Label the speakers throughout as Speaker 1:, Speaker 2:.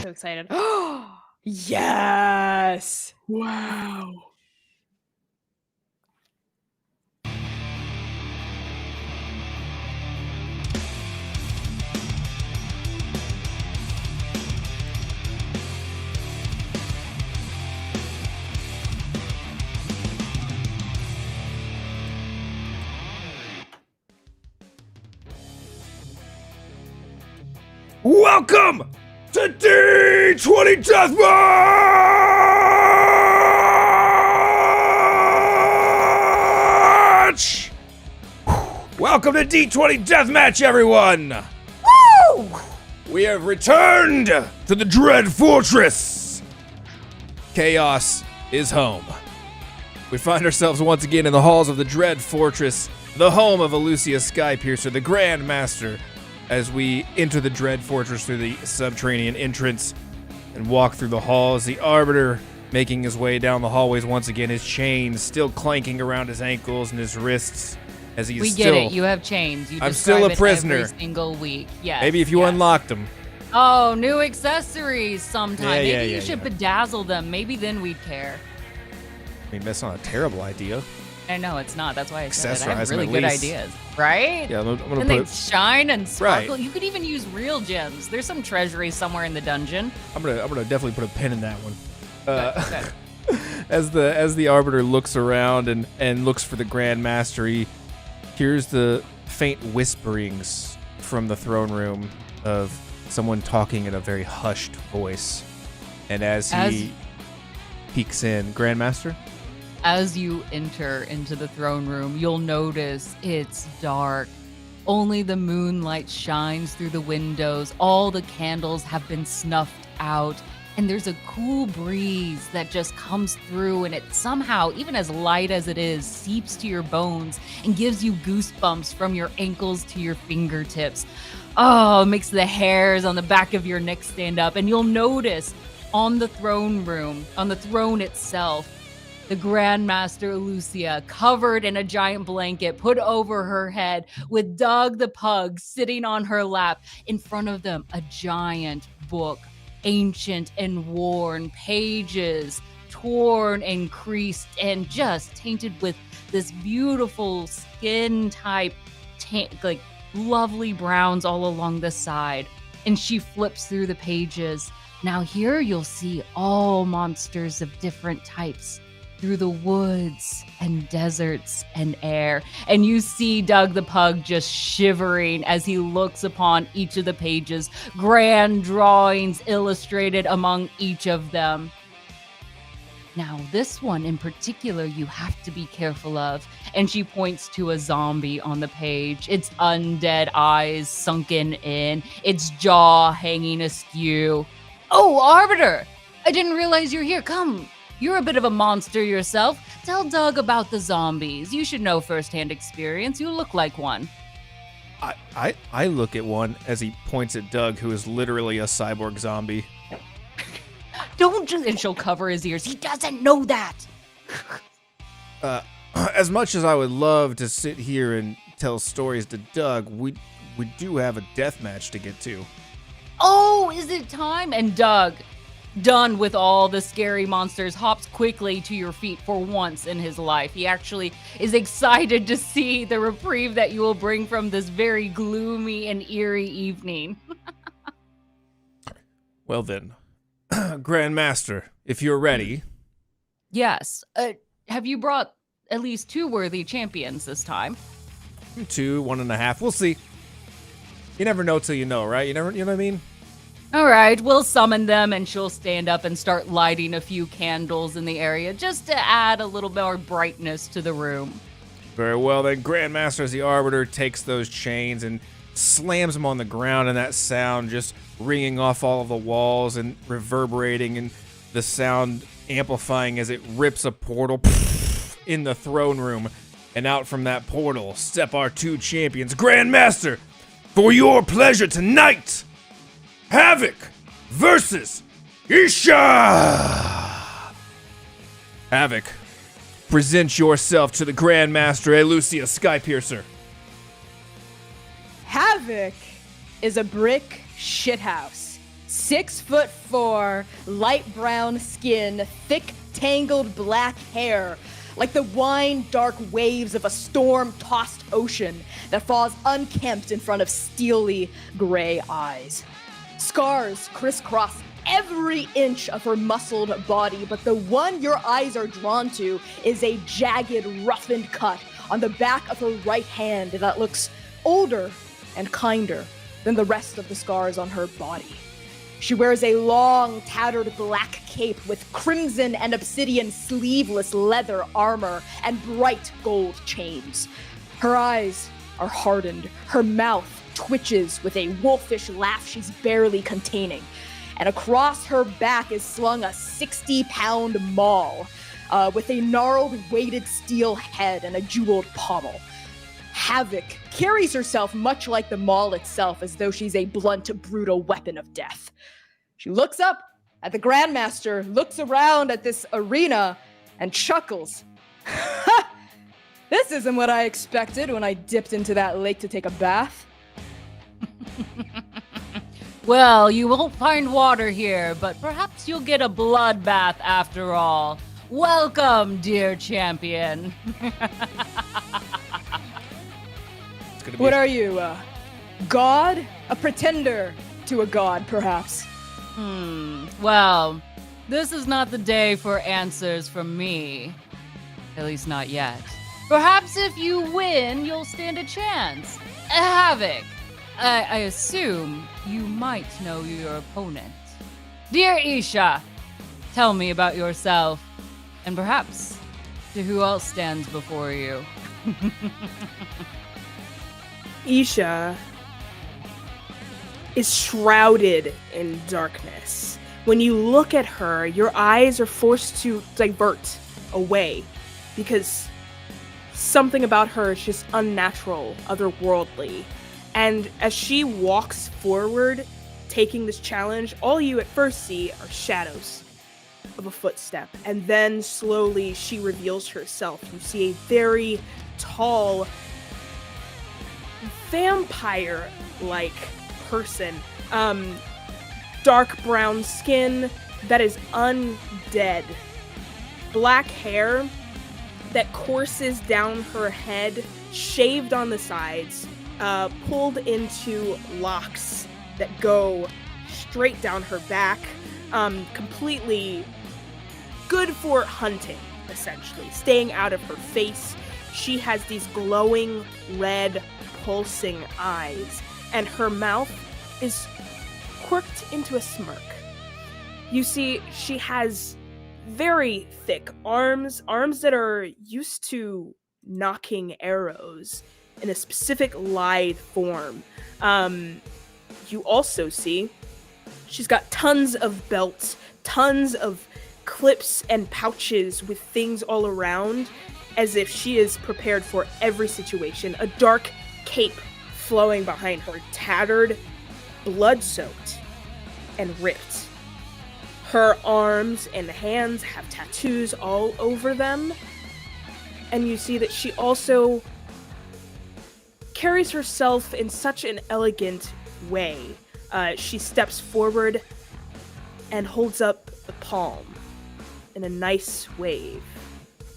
Speaker 1: so excited. Yes!
Speaker 2: Wow.
Speaker 3: Welcome to D20 Deathmatch! Welcome to D20 Deathmatch, everyone! Woo! We have returned to the Dread Fortress. Chaos is home. We find ourselves once again in the halls of the Dread Fortress, the home of Lucius Skypiercer, the Grand Master, as we enter the Dread Fortress through the subterranean entrance and walk through the halls. The Arbiter making his way down the hallways once again, his chains still clanking around his ankles and his wrists as he's still...
Speaker 4: We get it. You have chains. You
Speaker 3: I'm still a prisoner.
Speaker 4: Every single week. Yes.
Speaker 3: Maybe if you unlocked them.
Speaker 4: Oh, new accessories sometime. Maybe you should
Speaker 3: yeah.
Speaker 4: bedazzle them. Maybe then we'd care.
Speaker 3: I mean, that's not a terrible idea.
Speaker 4: I know it's not. That's why I said it. I have
Speaker 3: Accessorize
Speaker 4: really
Speaker 3: them
Speaker 4: good
Speaker 3: at least.
Speaker 4: ideas, right?
Speaker 3: Yeah, I'm gonna
Speaker 4: And
Speaker 3: put
Speaker 4: they shine and sparkle.
Speaker 3: Right.
Speaker 4: You could even use real gems. There's some treasury somewhere in the dungeon.
Speaker 3: I'm gonna definitely put a pin in that one.
Speaker 4: Good.
Speaker 3: As the Arbiter looks around and looks for the Grand Master, he hears the faint whisperings from the throne room of someone talking in a very hushed voice. And as he peeks in, Grandmaster?
Speaker 4: As you enter into the throne room, you'll notice it's dark. Only the moonlight shines through the windows. All the candles have been snuffed out. And there's a cool breeze that just comes through, and it somehow, even as light as it is, seeps to your bones and gives you goosebumps from your ankles to your fingertips. Oh, it makes the hairs on the back of your neck stand up. And you'll notice on the throne room, on the throne itself, the Grandmaster Lucia, covered in a giant blanket put over her head, with Doug the Pug sitting on her lap. In front of them, a giant book, ancient and worn, pages torn and creased and just tainted with this beautiful skin type, like lovely browns all along the side. And she flips through the pages. Now here you'll see all monsters of different types through the woods and deserts and air. And you see Doug the Pug just shivering as he looks upon each of the pages, grand drawings illustrated among each of them. Now, this one in particular, you have to be careful of. And she points to a zombie on the page, its undead eyes sunken in, its jaw hanging askew. Oh, Arbiter! I didn't realize you're here. Come. You're a bit of a monster yourself. Tell Doug about the zombies. You should know firsthand experience. You look like one.
Speaker 3: I look at one as he points at Doug, who is literally a cyborg zombie.
Speaker 4: Don't just... And she'll cover his ears. He doesn't know that.
Speaker 3: As much as I would love to sit here and tell stories to Doug, we do have a death match to get to.
Speaker 4: Oh, is it time? And Doug, done with all the scary monsters, hops quickly to your feet for once in his life. He actually is excited to see the reprieve that you will bring from this very gloomy and eerie evening.
Speaker 3: Well then, Grandmaster, if you're ready.
Speaker 4: Yes. Have you brought at least 2 worthy champions this time?
Speaker 3: 2, 1.5. We'll see. You never know till you know, right? You know what I mean?
Speaker 4: All right, we'll summon them, and she'll stand up and start lighting a few candles in the area just to add a little more brightness to the room.
Speaker 3: Very well, then. Grandmaster, as the Arbiter, takes those chains and slams them on the ground, and that sound just ringing off all of the walls and reverberating, and the sound amplifying as it rips a portal in the throne room. And out from that portal step our 2 champions. Grandmaster, for your pleasure tonight, Havoc versus Isha! Havoc, present yourself to the Grandmaster Lucius Skypiercer.
Speaker 1: Havoc is a brick shithouse. 6'4", light brown skin, thick, tangled black hair, like the wine-dark waves of a storm-tossed ocean that falls unkempt in front of steely gray eyes. Scars crisscross every inch of her muscled body, but the one your eyes are drawn to is a jagged, roughened cut on the back of her right hand that looks older and kinder than the rest of the scars on her body. She wears a long, tattered black cape with crimson and obsidian sleeveless leather armor and bright gold chains. Her eyes are hardened. Her mouth twitches with a wolfish laugh she's barely containing. And across her back is slung a 60-pound maul with a gnarled, weighted steel head and a jeweled pommel. Havoc carries herself much like the maul itself, as though she's a blunt, brutal weapon of death. She looks up at the Grandmaster, looks around at this arena, and chuckles. Ha! This isn't what I expected when I dipped into that lake to take a bath.
Speaker 4: Well, you won't find water here, but perhaps you'll get a bloodbath after all. Welcome, dear champion.
Speaker 1: What are you, god? A pretender to a god, perhaps?
Speaker 4: Well, this is not the day for answers from me. At least not yet. Perhaps if you win, you'll stand a chance. Havoc, I assume you might know your opponent. Dear Isha, tell me about yourself, and perhaps to who else stands before you.
Speaker 2: Isha is shrouded in darkness. When you look at her, your eyes are forced to divert away because something about her is just unnatural, otherworldly. And as she walks forward, taking this challenge, all you at first see are shadows of a footstep. And then slowly she reveals herself. You see a very tall, vampire-like person. Dark brown skin that is undead. Black hair that courses down her head, shaved on the sides, pulled into locks that go straight down her back. Completely good for hunting, essentially. Staying out of her face. She has these glowing red pulsing eyes, and her mouth is quirked into a smirk. You see, she has very thick arms that are used to knocking arrows in a specific lithe form. You also see she's got tons of belts, tons of clips and pouches with things all around, as if she is prepared for every situation. A dark cape flowing behind her, tattered, blood-soaked, and ripped. Her arms and hands have tattoos all over them, and you see that she also carries herself in such an elegant way. She steps forward and holds up the palm in a nice wave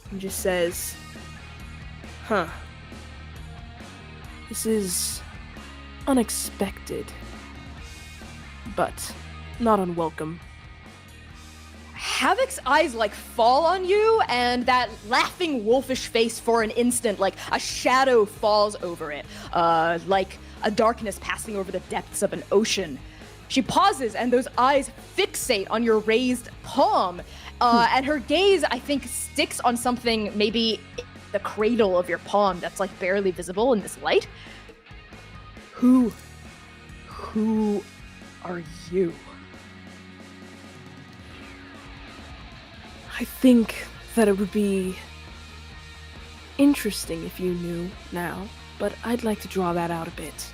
Speaker 2: and just says, this is unexpected, but not unwelcome.
Speaker 1: Havoc's eyes fall on you, and that laughing wolfish face for an instant, a shadow falls over it, like a darkness passing over the depths of an ocean. She pauses, and those eyes fixate on your raised palm, and her gaze, I think, sticks on something, maybe the cradle of your palm that's barely visible in this light. Who are you?
Speaker 2: I think that it would be interesting if you knew now, but I'd like to draw that out a bit.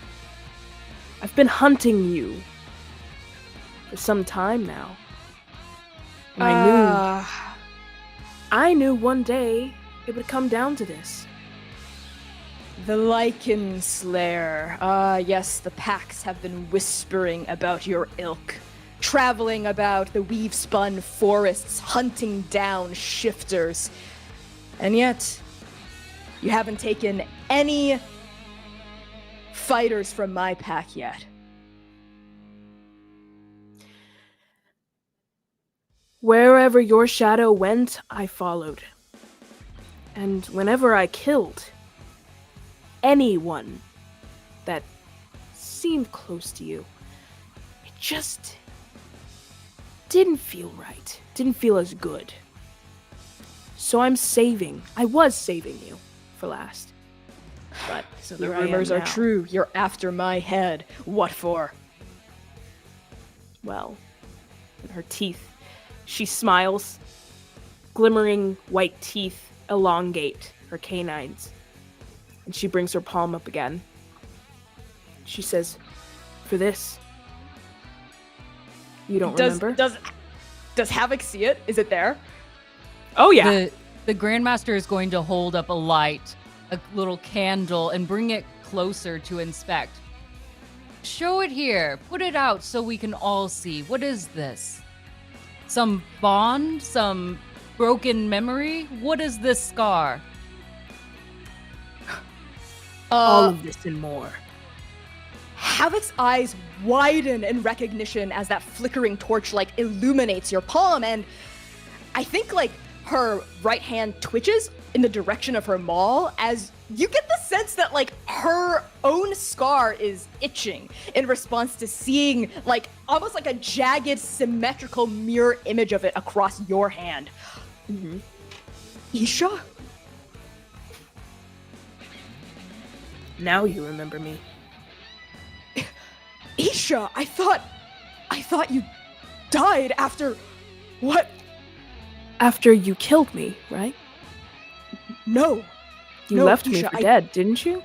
Speaker 2: I've been hunting you for some time now. And I knew one day it would come down to this.
Speaker 1: The Lichen Slayer. Yes, the packs have been whispering about your ilk. traveling about the weave-spun forests, hunting down shifters. And yet, you haven't taken any fighters from my pack yet.
Speaker 2: Wherever your shadow went, I followed. And whenever I killed anyone that seemed close to you, it just didn't feel right. Didn't feel as good. So I was saving you for last. But
Speaker 1: So the
Speaker 2: here I am
Speaker 1: rumors are
Speaker 2: now.
Speaker 1: true. You're after my head. What for?
Speaker 2: Well, in her teeth, she smiles. Glimmering white teeth elongate her canines. And she brings her palm up again. She says, "For this." You don't remember?
Speaker 1: Does Havoc see it? Is it there?
Speaker 2: Oh yeah.
Speaker 4: The Grandmaster is going to hold up a light, a little candle, and bring it closer to inspect. Show it here. Put it out so we can all see. What is this? Some bond? Some broken memory? What is this scar?
Speaker 2: All of this and more.
Speaker 1: Havoc's eyes widen in recognition as that flickering torchlight illuminates your palm, and I think her right hand twitches in the direction of her maul as you get the sense that her own scar is itching in response to seeing almost like a jagged symmetrical mirror image of it across your hand.
Speaker 2: Mm-hmm.
Speaker 1: Isha?
Speaker 2: Now you remember me.
Speaker 1: Isha, I thought you died after what?
Speaker 2: After you killed me, right?
Speaker 1: No.
Speaker 2: You
Speaker 1: No,
Speaker 2: left me
Speaker 1: Isha,
Speaker 2: for dead, didn't you?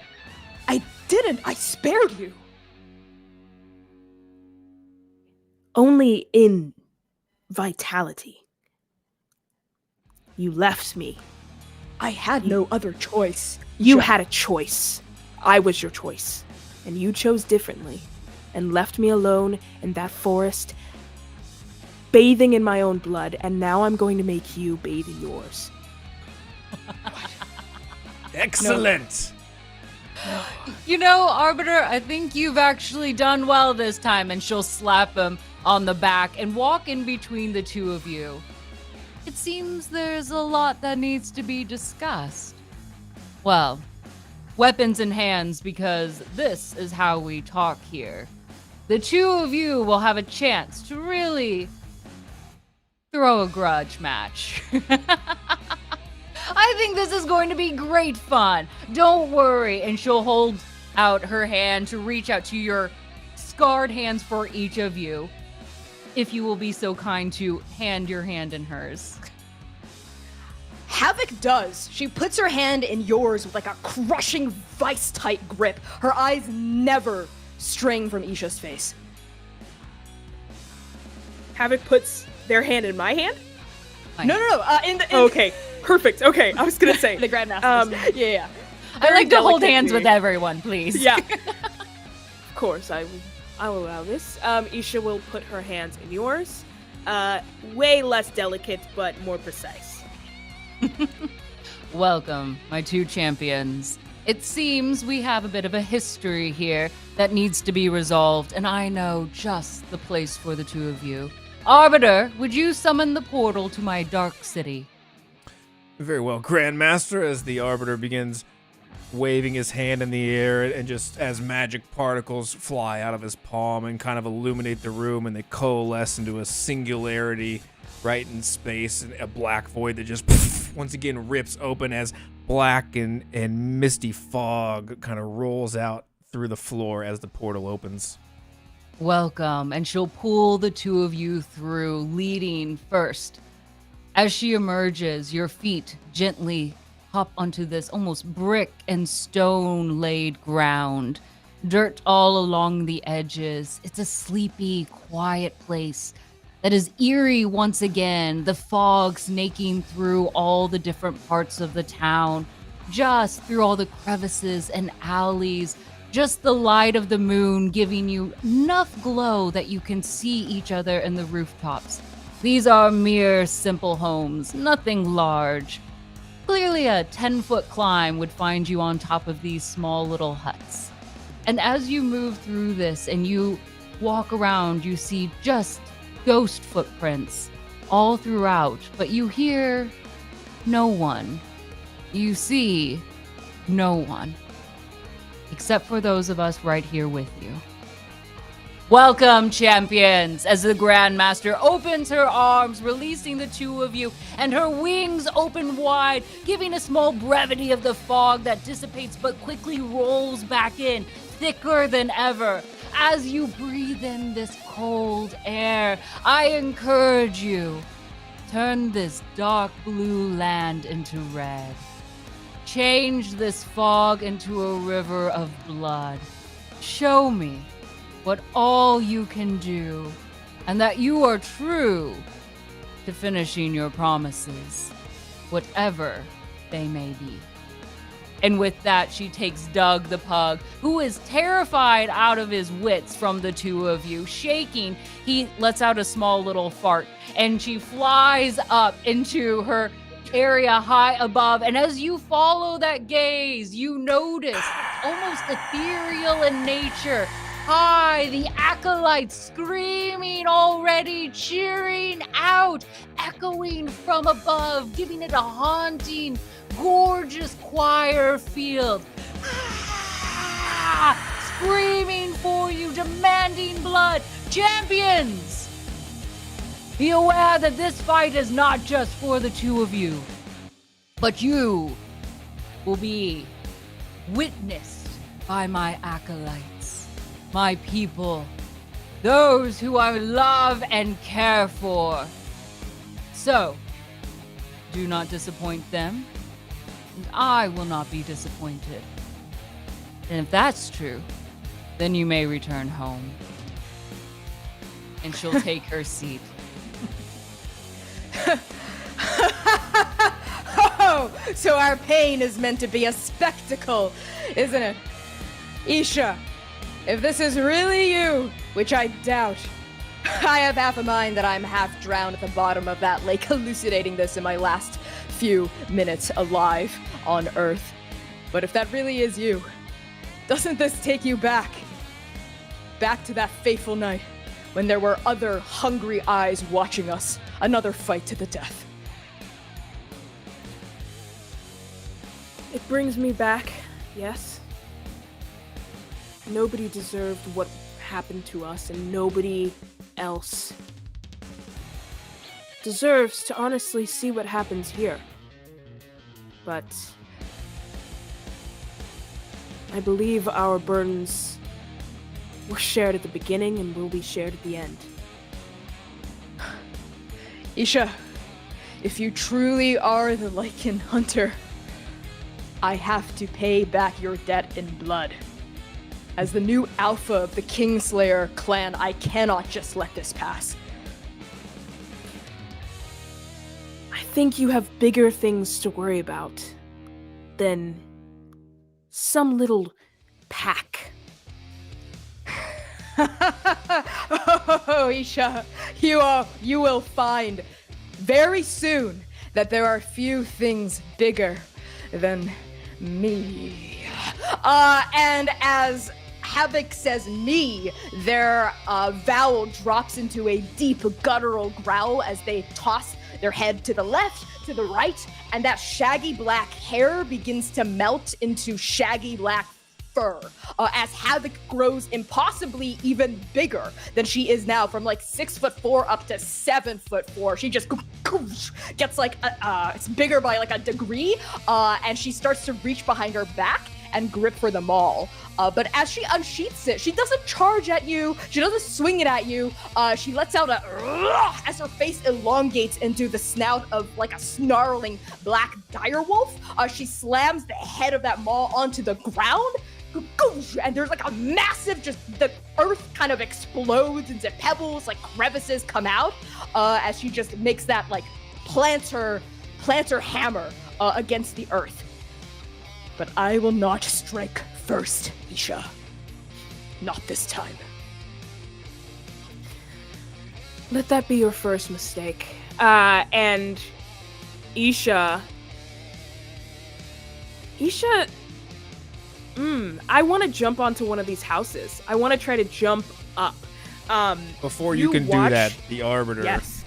Speaker 1: I didn't. I spared you.
Speaker 2: Only in vitality. You left me.
Speaker 1: I had no other choice.
Speaker 2: You
Speaker 1: Isha.
Speaker 2: had a choice. I was your choice. And you chose differently. And left me alone in that forest, bathing in my own blood, and now I'm going to make you bathe in yours.
Speaker 3: Excellent.
Speaker 4: You know, Arbiter, I think you've actually done well this time. And she'll slap him on the back and walk in between the two of you. It seems there's a lot that needs to be discussed. Well, weapons in hands, because this is how we talk here. The two of you will have a chance to really throw a grudge match. I think this is going to be great fun. Don't worry. And she'll hold out her hand to reach out to your scarred hands for each of you. If you will be so kind to hand your hand in hers.
Speaker 1: Havoc does. She puts her hand in yours with a crushing vice-tight grip. Her eyes never straying from Isha's face.
Speaker 2: Havoc puts their hand in my hand?
Speaker 1: No. In the
Speaker 2: Okay, perfect. Okay, I was gonna say.
Speaker 1: the Grandmaster. Yeah.
Speaker 4: I like to hold
Speaker 2: delicately.
Speaker 4: hands with everyone, please.
Speaker 2: Yeah. Of course, I will allow this. Isha will put her hands in yours. Way less delicate, but more precise.
Speaker 4: Welcome, my two champions. It seems we have a bit of a history here that needs to be resolved, and I know just the place for the two of you. Arbiter, would you summon the portal to my dark city?
Speaker 3: Very well, Grandmaster, as the Arbiter begins waving his hand in the air, and just as magic particles fly out of his palm and kind of illuminate the room, and they coalesce into a singularity right in space, and a black void that just once again rips open as black and misty fog kind of rolls out through the floor as the portal opens.
Speaker 4: Welcome, and she'll pull the two of you through, leading first. As she emerges, your feet gently hop onto this almost brick and stone laid ground. Dirt all along the edges. It's a sleepy, quiet place that is eerie once again, the fog snaking through all the different parts of the town, just through all the crevices and alleys, Just the light of the moon giving you enough glow that you can see each other in the rooftops. These are mere simple homes, nothing large. Clearly a 10-foot climb would find you on top of these small little huts. And as you move through this and you walk around, you see just ghost footprints all throughout, but you hear no one. You see no one. Except for those of us right here with you. Welcome, champions, as the Grandmaster opens her arms, releasing the two of you, and her wings open wide, giving a small brevity of the fog that dissipates but quickly rolls back in, thicker than ever. As you breathe in this cold air, I encourage you, turn this dark blue land into red. Change this fog into a river of blood. Show me what all you can do, and that you are true to finishing your promises, whatever they may be. And with that, she takes Doug the pug, who is terrified out of his wits from the two of you, shaking. He lets out a small little fart, and she flies up into her area high above. And as you follow that gaze, you notice almost ethereal in nature. High, the acolytes screaming already, cheering out, echoing from above, giving it a haunting, gorgeous choir field. Screaming for you, demanding blood. Champions! Be aware that this fight is not just for the two of you, but you will be witnessed by my acolytes, my people, those who I love and care for. So, do not disappoint them, and I will not be disappointed. And if that's true, then you may return home. And she'll take her seat.
Speaker 1: Oh, so our pain is meant to be a spectacle, isn't it? Isha, if this is really you, which I doubt, I have half a mind that I'm half drowned at the bottom of that lake, elucidating this in my last few minutes alive on Earth. But if that really is you, doesn't this take you back to that fateful night when there were other hungry eyes watching us, another fight to the death?
Speaker 2: It brings me back, yes. Nobody deserved what happened to us, and nobody else deserves to honestly see what happens here. But I believe our burdens were shared at the beginning and will be shared at the end.
Speaker 1: Isha, if you truly are the Lycan Hunter, I have to pay back your debt in blood. As the new alpha of the Kingslayer clan, I cannot just let this pass.
Speaker 2: I think you have bigger things to worry about than some little pack.
Speaker 1: Oh, Isha, you will find very soon that there are few things bigger than me. And as Havoc says me, their vowel drops into a deep guttural growl as they toss their head to the left, to the right, and that shaggy black hair begins to melt into shaggy black fur as Havoc grows impossibly even bigger than she is now, from like 6'4" up to 7'4". She just gets like it's bigger by like a degree, and she starts to reach behind her back and grip for the maul. But as she unsheaths it, she doesn't charge at you. She doesn't swing it at you. She lets out a as her face elongates into the snout of like a snarling black direwolf. She slams the head of that maul onto the ground. And there's like a massive, just the earth kind of explodes into pebbles, like crevices come out as she just makes that like plants her hammer against the earth. But I will not strike first, Isha. Not this time.
Speaker 2: Let that be your first mistake. And Isha, I want to jump onto one of these houses. I want to try to jump up.
Speaker 3: Before you can do that, the Arbiter,
Speaker 2: Yes.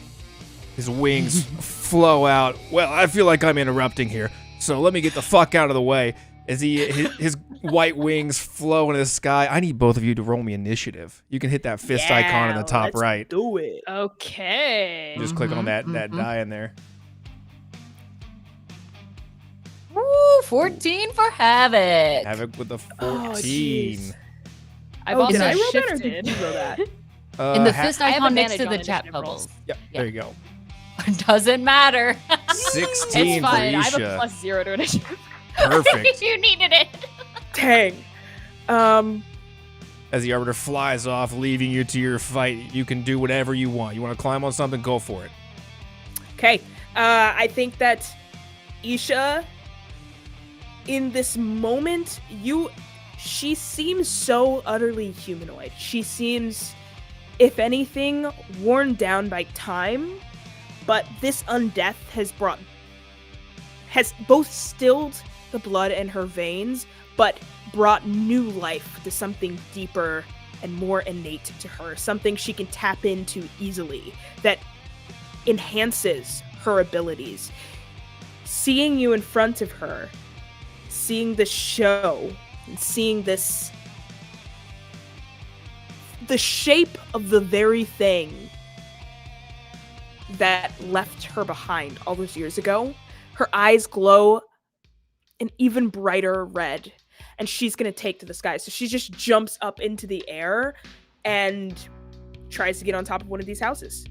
Speaker 3: his wings flow out. Well, I feel like I'm interrupting here, so let me get the fuck out of the way. As his white wings flow into the sky. I need both of you to roll me initiative. You can hit that fist icon in the top right.
Speaker 2: Do it.
Speaker 1: Okay.
Speaker 3: Just click on that die in there.
Speaker 4: Woo, 14 for Havoc.
Speaker 3: Havoc with the 14.
Speaker 2: jeez.
Speaker 1: I've
Speaker 2: Oh,
Speaker 1: also
Speaker 2: did I roll that or
Speaker 1: shifted.
Speaker 2: did you roll that?
Speaker 4: In the
Speaker 3: Ha-
Speaker 4: fist
Speaker 1: I have
Speaker 4: icon next
Speaker 1: advantage
Speaker 4: to
Speaker 1: on
Speaker 4: the chat
Speaker 1: initiative
Speaker 4: bubbles.
Speaker 3: Yep, there you go.
Speaker 4: Doesn't matter.
Speaker 3: 16
Speaker 1: It's
Speaker 3: for
Speaker 1: fine. I have a
Speaker 3: Isha.
Speaker 1: +0 to initiative.
Speaker 3: Perfect.
Speaker 4: You needed it.
Speaker 2: Dang.
Speaker 3: As the Arbiter flies off, leaving you to your fight, you can do whatever you want. You want to climb on something, go for it.
Speaker 2: Okay. I think that Isha, in this moment, she seems so utterly humanoid. She seems, if anything, worn down by time, but this undeath has both stilled the blood in her veins, but brought new life to something deeper and more innate to her, something she can tap into easily, that enhances her abilities. Seeing you in front of her, seeing this show, and seeing the shape of the very thing that left her behind all those years ago, her eyes glow an even brighter red, and she's gonna take to the sky. So she just jumps up into the air and tries to get on top of one of these houses.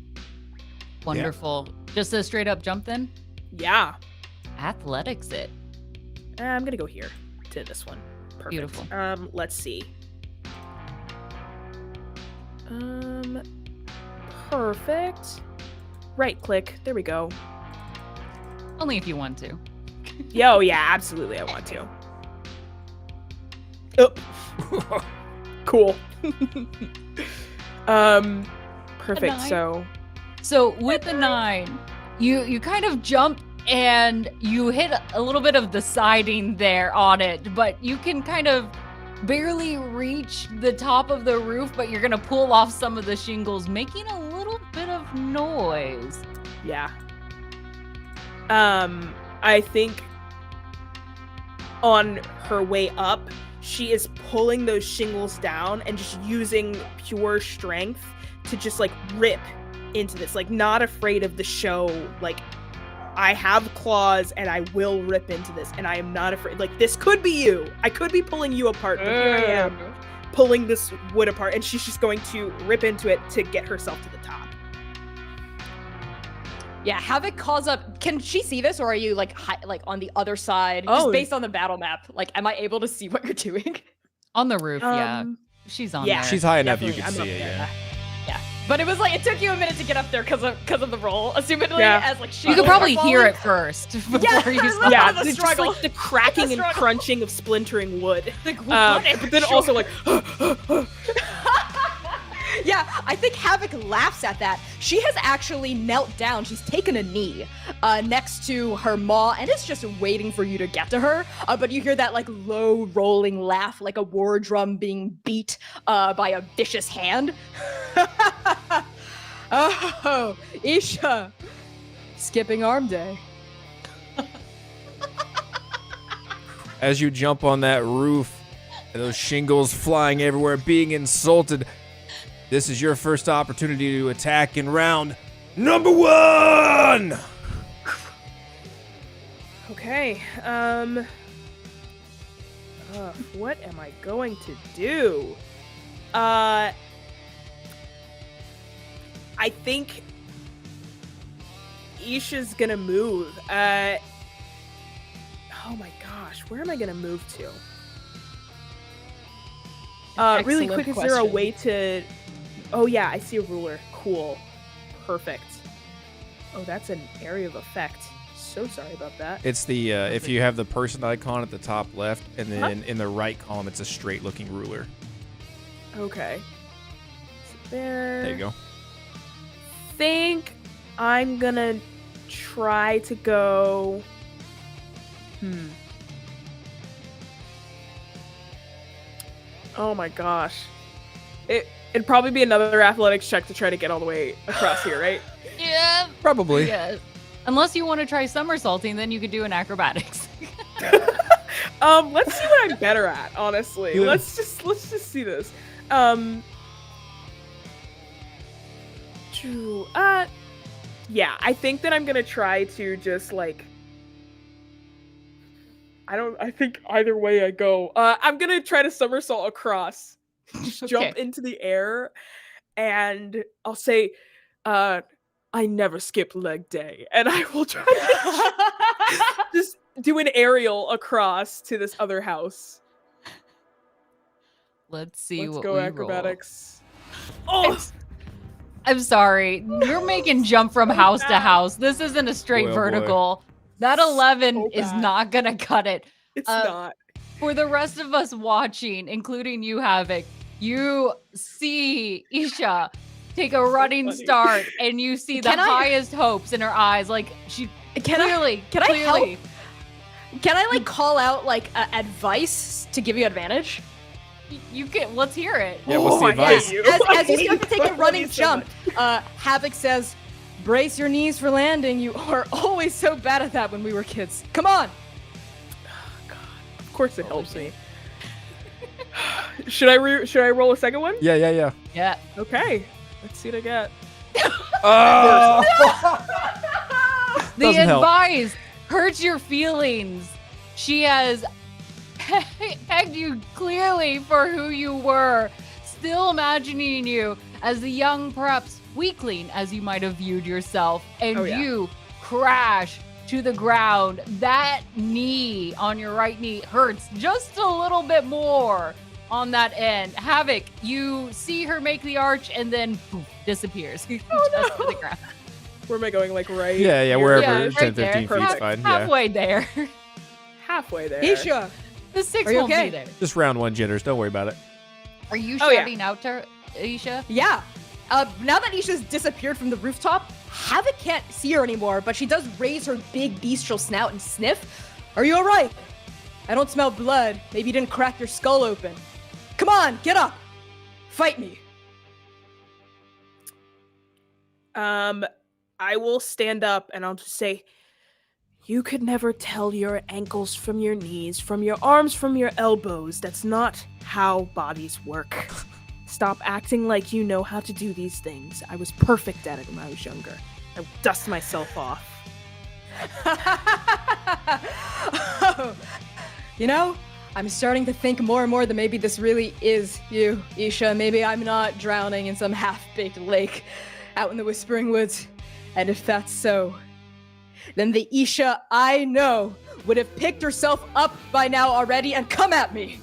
Speaker 4: Wonderful. Just a straight up jump then?
Speaker 2: Yeah.
Speaker 4: Athletics it.
Speaker 2: I'm gonna go here to this one. Perfect.
Speaker 4: Beautiful.
Speaker 2: Let's see. Perfect. Right click. There we go.
Speaker 4: Only if you want to.
Speaker 2: Oh yeah, absolutely. I want to. Oh. Cool. Perfect.
Speaker 4: A 9.
Speaker 2: So
Speaker 4: So with the 9, you kind of jump and you hit a little bit of the siding there on it, but you can kind of barely reach the top of the roof, but you're gonna pull off some of the shingles, making a little bit of noise.
Speaker 2: yeah. I think on her way up, she is pulling those shingles down and just using pure strength to just like rip into this, like not afraid of the show. Like, I have claws and I will rip into this, and I am not afraid. Like, this could be you. I could be pulling you apart, but here I am pulling this wood apart, and she's just going to rip into it to get herself to the top.
Speaker 1: Yeah, Havoc calls up. Can she see this, or are you like on the other side?
Speaker 2: Oh.
Speaker 1: Just based on the battle map, like, am I able to see what you're doing?
Speaker 4: On the roof, yeah.
Speaker 2: Um,
Speaker 4: She's on
Speaker 2: yeah.
Speaker 4: there.
Speaker 3: She's high enough you
Speaker 2: Definitely,
Speaker 3: can
Speaker 2: I'm
Speaker 3: see
Speaker 2: up
Speaker 3: it,
Speaker 2: there.
Speaker 3: yeah.
Speaker 1: Yeah, but it was like it took you a minute to get up there because of the roll, assumedly.
Speaker 2: Yeah.
Speaker 1: As like
Speaker 4: You could probably hear it first before
Speaker 1: Yeah,
Speaker 4: you
Speaker 1: I
Speaker 4: start.
Speaker 2: Yeah,
Speaker 1: the
Speaker 2: just
Speaker 1: struggle.
Speaker 2: like the cracking
Speaker 1: The
Speaker 2: and
Speaker 1: struggle.
Speaker 2: crunching of splintering wood.
Speaker 1: Like,
Speaker 2: But then also like,
Speaker 1: Yeah, I think Havoc laughs at that. She has actually knelt down. She's taken a knee next to her maw and is just waiting for you to get to her. But you hear that like low rolling laugh, like a war drum being beat by a vicious hand. Oh, Isha, skipping arm day.
Speaker 3: As you jump on that roof, and those shingles flying everywhere, being insulted, this is your first opportunity to attack in round number 1!
Speaker 2: okay, what am I going to do? I think Isha's gonna move. Oh my gosh, where am I gonna move to? Really
Speaker 1: Excellent
Speaker 2: quick, is there a
Speaker 1: question.
Speaker 2: way to... Oh yeah, I see a ruler. Cool. Perfect. Oh, that's an area of effect. So sorry about that.
Speaker 3: It's the, if you have the person icon at the top left, and then in the right column, it's a straight-looking ruler.
Speaker 2: Okay. So there.
Speaker 3: There you go.
Speaker 2: Think I'm gonna try to go. Oh my gosh. It'd probably be another athletics check to try to get all the way across here, right?
Speaker 4: Yeah.
Speaker 3: Probably.
Speaker 4: Yeah. Unless you want to try somersaulting, then you could do an acrobatics.
Speaker 2: Let's see what I'm better at, honestly.
Speaker 3: Yeah.
Speaker 2: Let's just see this. Yeah, I think that I'm gonna try to just like I think either way I go. I'm gonna try to somersault across. Just jump into the air and I'll say, I never skip leg day. And I will try to just do an aerial across to this other house.
Speaker 4: Let's see
Speaker 2: Let's
Speaker 4: what
Speaker 2: go
Speaker 4: we
Speaker 2: acrobatics. Oh,
Speaker 4: I'm sorry. You're making jump from house to house. This isn't a straight
Speaker 3: Boy, oh
Speaker 4: vertical. That 11
Speaker 2: So
Speaker 4: is
Speaker 2: bad.
Speaker 4: not going to cut it.
Speaker 2: it's not.
Speaker 4: For the rest of us watching, including you, Havoc, you see Isha take a running
Speaker 2: funny.
Speaker 4: start and you see the
Speaker 1: Can I-
Speaker 4: highest hopes in her eyes. Like, she
Speaker 1: Can I
Speaker 4: clearly.
Speaker 1: help? Can I like call out like advice to give you advantage?
Speaker 4: You can, let's hear it.
Speaker 3: Yeah, what's the
Speaker 2: I
Speaker 3: advice?
Speaker 2: hate you.
Speaker 1: As you start to take a
Speaker 2: I hate
Speaker 1: running
Speaker 2: you so
Speaker 1: jump,
Speaker 2: much.
Speaker 1: Havoc says, "Brace your knees for landing. You are always so bad at that when we were kids. Come on."
Speaker 2: Of course it helps me. Should I roll a second one?
Speaker 3: Yeah.
Speaker 4: Yeah.
Speaker 2: Okay. Let's see what I get.
Speaker 3: Oh!
Speaker 4: The
Speaker 3: Doesn't help.
Speaker 4: advice hurts your feelings. She has pegged you clearly for who you were, still imagining you as the young, perhaps weakling, as you might have viewed yourself, and
Speaker 2: Oh, yeah.
Speaker 4: you crash to the ground. That knee on your right knee hurts just a little bit more on that end. Havoc, you see her make the arch and then poof, disappears just to the ground.
Speaker 2: Where am I going? Like right?
Speaker 3: Yeah,
Speaker 2: here?
Speaker 3: wherever.
Speaker 4: Yeah,
Speaker 3: 10,
Speaker 4: right there.
Speaker 3: 15 feet's
Speaker 2: Perfect.
Speaker 3: fine. Yeah.
Speaker 4: Halfway there.
Speaker 2: Halfway there.
Speaker 1: Isha,
Speaker 4: The 6
Speaker 1: Are you
Speaker 4: won't
Speaker 1: okay?
Speaker 4: be there.
Speaker 3: Just round one jitters. Don't worry about it.
Speaker 4: Are you
Speaker 2: Oh, yeah.
Speaker 4: shouting out to Aisha?
Speaker 1: yeah. Now that Isha's disappeared from the rooftop, Havoc can't see her anymore, but she does raise her big bestial snout and sniff. Are you all right? I don't smell blood. Maybe you didn't crack your skull open. Come on, get up. Fight me.
Speaker 2: I will stand up and I'll just say, you could never tell your ankles from your knees, from your arms from your elbows. That's not how bodies work. Stop acting like you know how to do these things. I was perfect at it when I was younger. I would dust myself off.
Speaker 1: You know, I'm starting to think more and more that maybe this really is you, Isha. Maybe I'm not drowning in some half-baked lake out in the Whispering Woods. And if that's so, then the Isha I know would have picked herself up by now already and come at me.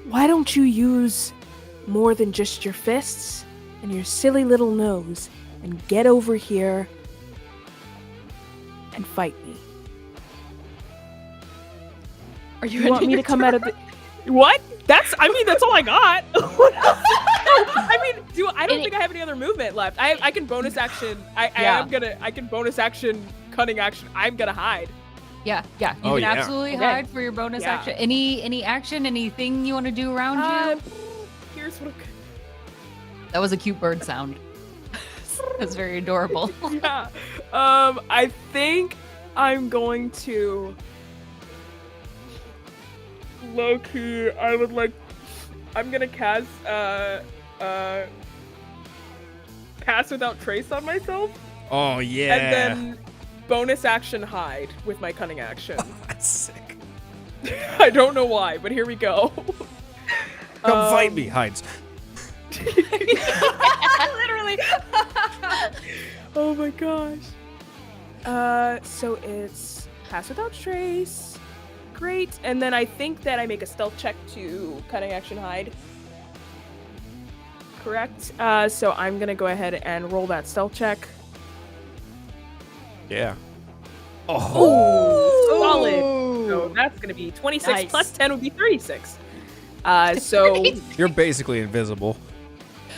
Speaker 2: Why don't you use more than just your fists and your silly little nose and get over here and fight me?
Speaker 1: Are
Speaker 2: You want me to come out of the... What? That's all I got. I mean, I don't think I have any other movement left. I can bonus action. I can bonus action, cunning action. I'm gonna hide.
Speaker 4: Yeah. You
Speaker 3: Oh,
Speaker 4: can
Speaker 3: yeah.
Speaker 4: absolutely
Speaker 1: Okay.
Speaker 4: hide for your bonus
Speaker 2: Yeah.
Speaker 4: action. Any action, anything you want to do around you?
Speaker 2: Here's what
Speaker 4: That was a cute bird sound. That's very adorable.
Speaker 2: yeah. I think I'm going to low key. I'm gonna cast cast without trace on myself,
Speaker 3: Oh, yeah.
Speaker 2: and then bonus action hide with my cunning action.
Speaker 3: That's sick.
Speaker 2: I don't know why, but here we go.
Speaker 3: Come fight me, hides.
Speaker 1: Literally.
Speaker 2: Oh my gosh. So it's pass without trace. Great. And then I think that I make a stealth check to cunning action hide. Correct. So I'm gonna go ahead and roll that stealth check.
Speaker 3: Yeah. Oh.
Speaker 2: Solid.
Speaker 1: Ooh.
Speaker 2: So that's going to be 26
Speaker 1: Nice.
Speaker 2: plus 10 would be 36. So
Speaker 3: You're basically invisible.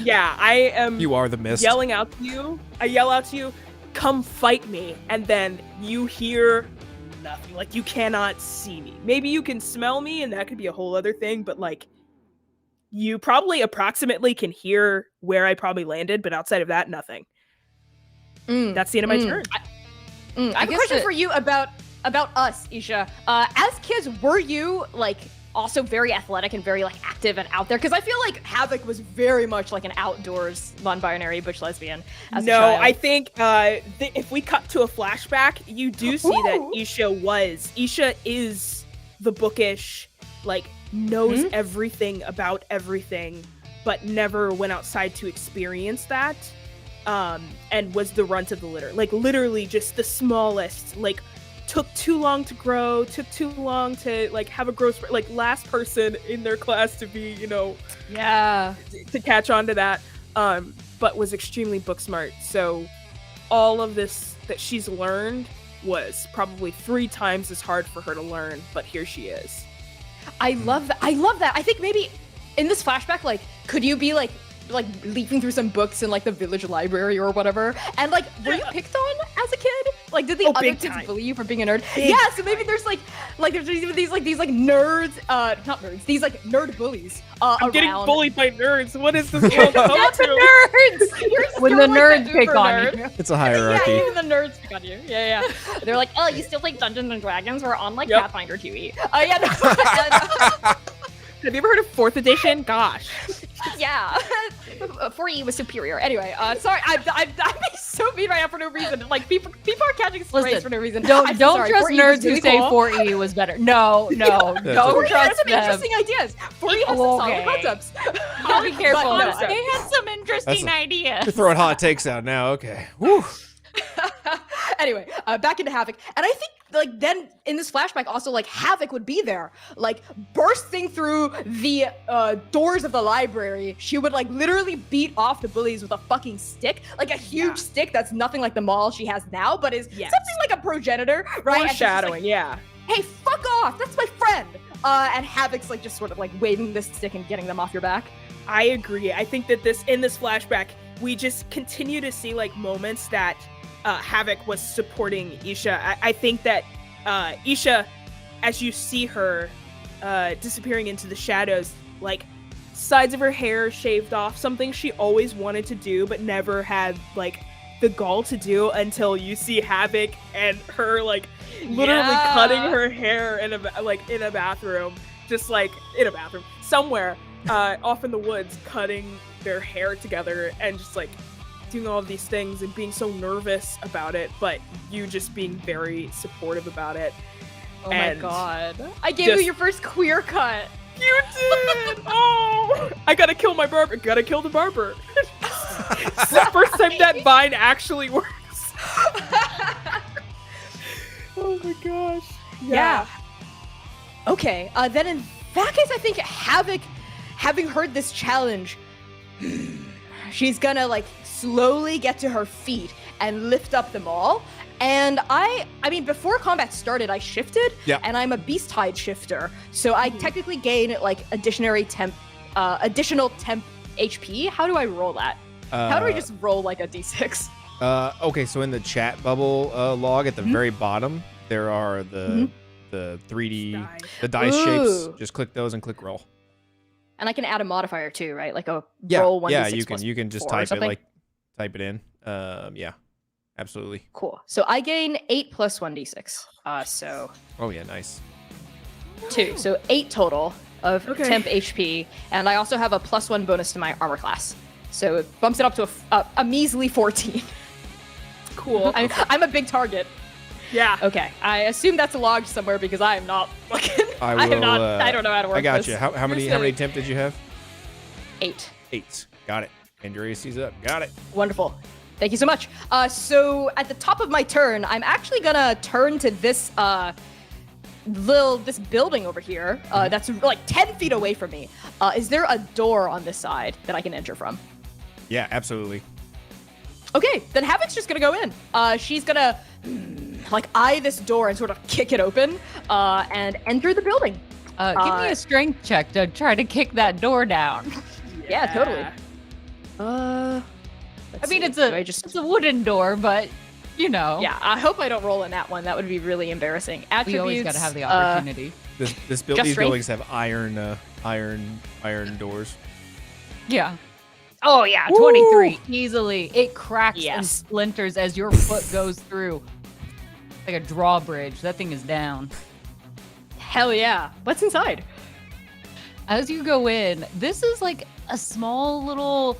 Speaker 2: yeah, I am
Speaker 3: You are the mist.
Speaker 2: yelling out to you. I yell out to you, come fight me. And then you hear nothing. Like, you cannot see me. Maybe you can smell me, and that could be a whole other thing. But, like, you probably approximately can hear where I probably landed. But outside of that, nothing. That's the end of my turn.
Speaker 1: I have a question for you about us, Isha. As kids, were you like also very athletic and very like active and out there? Because I feel like Havoc was very much like an outdoors non-binary butch lesbian. As a child.
Speaker 2: I think if we cut to a flashback, you do see that Isha is the bookish, like knows everything about everything, but never went outside to experience that. And was the runt of the litter. Like, literally just the smallest, like, took too long to grow, took too long to, like, have a growth, like, last person in their class to be, to catch on to that, but was extremely book smart. So all of this that she's learned was probably 3 times as hard for her to learn, but here she is.
Speaker 1: I love that. I think maybe in this flashback, like, could you be like leafing through some books in like the village library or whatever, and like were you picked on as a kid? Like, did the other kids bully you for being a nerd? So maybe there's like there's even these nerds, not nerds, these like nerd bullies.
Speaker 2: I'm getting bullied by nerds. What is this world come to?
Speaker 1: Nerds.
Speaker 4: When the nerds pick on you.
Speaker 3: It's a hierarchy.
Speaker 1: Yeah, even the nerds pick on you. Yeah. They're like, oh, you still like Dungeons and Dragons? We're on like Pathfinder 2e.
Speaker 2: Have you ever heard of 4th edition? Gosh.
Speaker 1: Yeah. 4e was superior. Anyway, sorry, I'm being so mean right now for no reason. Like, people are catching strays for no reason.
Speaker 4: Don't
Speaker 1: sorry,
Speaker 4: trust
Speaker 1: 4E
Speaker 4: nerds
Speaker 1: really
Speaker 4: who say
Speaker 1: cool.
Speaker 4: 4e was better. No, don't
Speaker 1: There's
Speaker 4: trust
Speaker 1: some
Speaker 4: them.
Speaker 1: interesting ideas. 4e has some solid concepts.
Speaker 4: I'll be careful.
Speaker 1: But no,
Speaker 4: They had some interesting ideas.
Speaker 3: You're throwing hot takes out now. Okay. Woo.
Speaker 1: Anyway, back into Havoc, and I think like then in this flashback also like Havoc would be there, like bursting through the doors of the library. She would like literally beat off the bullies with a fucking stick, like a huge stick that's nothing like the maul she has now, but is something like a progenitor, right?
Speaker 2: Foreshadowing,
Speaker 1: Hey, fuck off! That's my friend. And Havoc's like just sort of like waving this stick and getting them off your back.
Speaker 2: I agree. I think that in this flashback, we just continue to see like moments that Havoc was supporting Isha. I think that Isha, as you see her disappearing into the shadows, like sides of her hair shaved off, something she always wanted to do but never had like the gall to do until you see Havoc and her like literally cutting her hair in a bathroom, just like in a bathroom somewhere off in the woods, cutting their hair together and just like doing all of these things and being so nervous about it, but you just being very supportive about it.
Speaker 1: Oh my god. I gave you your first queer cut.
Speaker 2: You did! Oh! I gotta kill my barber. Gotta kill the barber. It's the first time that vine actually works. Oh my gosh.
Speaker 1: Yeah. Okay, then in that case, I think Havoc, having heard this challenge, she's gonna like slowly get to her feet and lift up the maul. And I mean, before combat started, I shifted, and I'm a beast hide shifter, so I technically gain like additional temp HP. How do I roll that? How do I just roll like a d6?
Speaker 3: Okay, so in the chat bubble log at the very bottom, there are the 3D the dice shapes. Just click those and click roll.
Speaker 1: And I can add a modifier too, right? Like a roll 1d6
Speaker 3: Yeah,
Speaker 1: plus
Speaker 3: you can just
Speaker 1: 4 or
Speaker 3: type
Speaker 1: something?
Speaker 3: it in. Yeah, absolutely.
Speaker 1: Cool. So I gain 8 plus 1d6. So.
Speaker 3: Oh yeah, nice.
Speaker 1: 2. So 8 total of temp HP, and I also have a +1 bonus to my armor class. So it bumps it up to a measly 14.
Speaker 2: Cool.
Speaker 1: I'm a big target.
Speaker 2: Yeah.
Speaker 1: Okay. I assume that's logged somewhere because I am not looking.
Speaker 3: I don't
Speaker 1: know how to work
Speaker 3: I got
Speaker 1: this.
Speaker 3: you. How many temp did you have?
Speaker 1: 8.
Speaker 3: 8. Got it. And your AC's up. Got it.
Speaker 1: Wonderful. Thank you so much. So at the top of my turn, I'm actually gonna turn to this this building over here that's like 10 feet away from me. Is there a door on this side that I can enter from?
Speaker 3: Yeah, absolutely.
Speaker 1: Okay, then Havoc's just gonna go in. She's gonna like eye this door and sort of kick it open and enter the building.
Speaker 4: Give me a strength check to try to kick that door down.
Speaker 1: Yeah, totally.
Speaker 4: I mean, it's a wooden door, but you know.
Speaker 1: Yeah, I hope I don't roll in that one. That would be really embarrassing. Attributes.
Speaker 4: We always got to have the opportunity.
Speaker 3: These buildings have iron doors.
Speaker 4: Yeah. Oh yeah, 23 easily. It cracks and splinters as your foot goes through. Like a drawbridge. That thing is down.
Speaker 1: Hell yeah. What's inside?
Speaker 4: As you go in, this is like a small little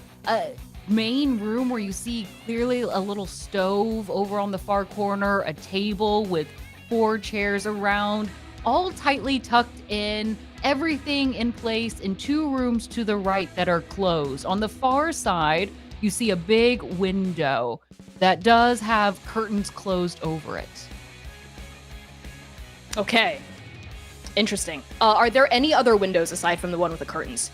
Speaker 4: main room where you see clearly a little stove over on the far corner, a table with 4 chairs around, all tightly tucked in, everything in place in 2 rooms to the right that are closed. On the far side, you see a big window that does have curtains closed over it.
Speaker 1: Okay. Interesting. Are there any other windows aside from the one with the curtains?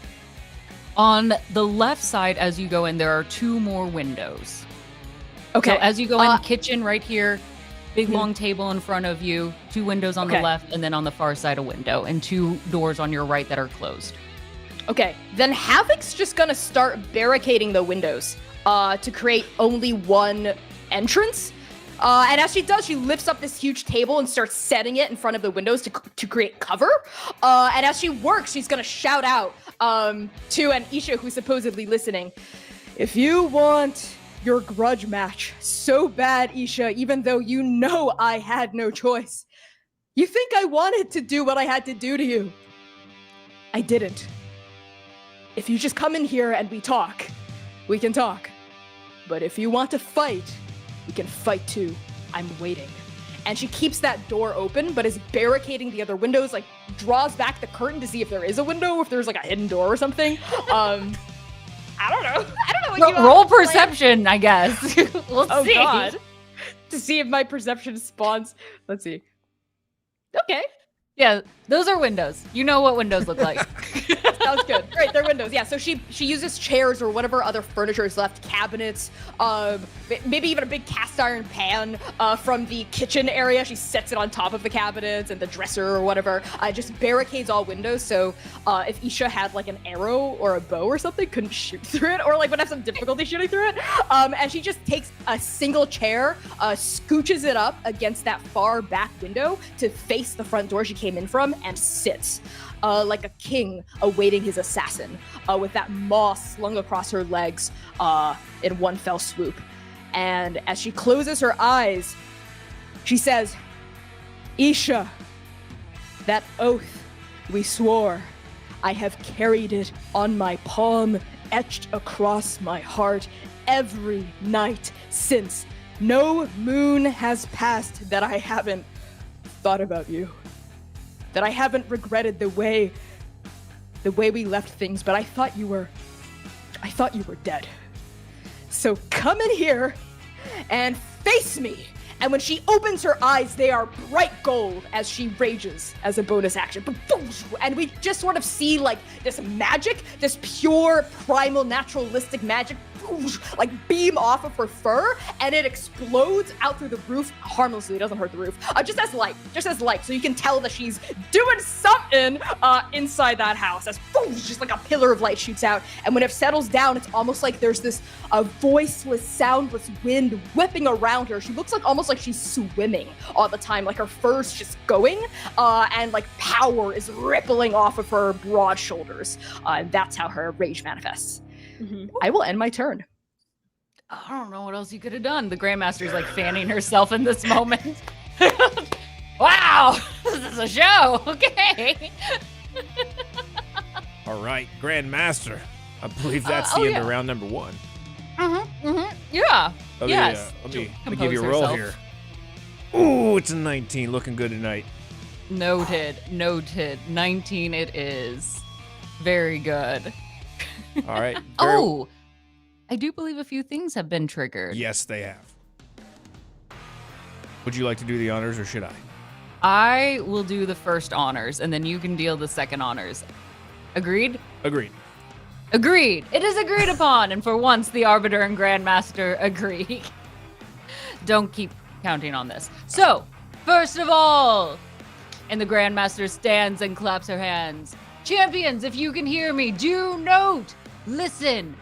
Speaker 4: On the left side, as you go in, there are 2 more windows.
Speaker 1: Okay.
Speaker 4: So as you go in, kitchen right here, big long table in front of you, 2 windows on the left, and then on the far side, a window, and 2 doors on your right that are closed.
Speaker 1: Okay. Then Havoc's just gonna start barricading the windows to create only one entrance. And as she does, she lifts up this huge table and starts setting it in front of the windows to create cover. And as she works, she's gonna shout out to an Isha who's supposedly listening. If you want your grudge match so bad, Isha, even though you know I had no choice, you think I wanted to do what I had to do to you? I didn't. If you just come in here and we talk, we can talk. But if you want to fight, we can fight too. I'm waiting. And she keeps that door open, but is barricading the other windows, like draws back the curtain to see if there is a window, if there's like a hidden door or something. I don't know. What you
Speaker 4: roll perception, I guess. Let's see.
Speaker 1: God. To see if my perception spawns. Let's see. Okay.
Speaker 4: Yeah, those are windows. You know what windows look like.
Speaker 1: Sounds good. Great, they're windows. Yeah, so she uses chairs or whatever other furniture is left, cabinets, maybe even a big cast iron pan from the kitchen area. She sets it on top of the cabinets and the dresser or whatever. Just barricades all windows, so if Isha had like an arrow or a bow or something, couldn't shoot through it, or like would have some difficulty shooting through it. And she just takes a single chair, scooches it up against that far back window to face the front door she came in from, and sits like a king awaiting his assassin, with that maw slung across her legs in one fell swoop. And as she closes her eyes, she says, Isha, that oath we swore, I have carried it on my palm, etched across my heart every night since. No moon has passed that I haven't thought about you. That I haven't regretted the way we left things, but I thought you were dead. So come in here and face me. And when she opens her eyes, they are bright gold as she rages as a bonus action. And we just sort of see like this magic, this pure, primal, naturalistic magic, like beam off of her fur, and it explodes out through the roof harmlessly. It doesn't hurt the roof. Just as light. So you can tell that she's doing something inside that house. As just like a pillar of light shoots out, and when it settles down, it's almost like there's this voiceless, soundless wind whipping around her. She looks like almost like she's swimming all the time, like her fur's just going, and like power is rippling off of her broad shoulders. And that's how her rage manifests. Mm-hmm. I will end my turn.
Speaker 4: I don't know what else you could have done. The Grandmaster's like fanning herself in this moment. Wow, this is a show. Okay.
Speaker 3: All right, Grandmaster. I believe that's the end of round number 1.
Speaker 4: Yeah.
Speaker 3: Yes. Let me give you a roll here. Ooh, it's a 19. Looking good tonight.
Speaker 4: Noted. 19 it is. Very good.
Speaker 3: All right.
Speaker 4: I do believe a few things have been triggered.
Speaker 3: Yes, they have. Would you like to do the honors, or should I?
Speaker 4: I will do the first honors, and then you can deal the second honors. Agreed?
Speaker 3: Agreed.
Speaker 4: It is agreed upon, and for once, the Arbiter and Grandmaster agree. Don't keep counting on this. So, first of all, and the Grandmaster stands and claps her hands. Champions, if you can hear me, do note, listen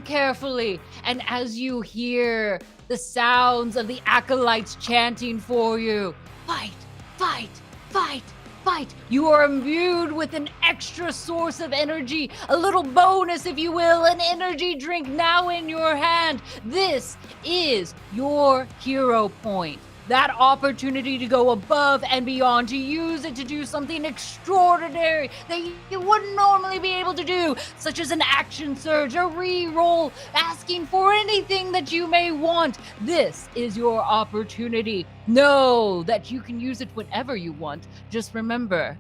Speaker 4: carefully. And as you hear the sounds of the acolytes chanting for you, fight, fight, fight, fight. You are imbued with an extra source of energy, a little bonus, if you will, an energy drink now in your hand. This is your hero point. That opportunity to go above and beyond, to use it to do something extraordinary that you wouldn't normally be able to do, such as an action surge, a re-roll, asking for anything that you may want. This is your opportunity. Know that you can use it whenever you want. Just remember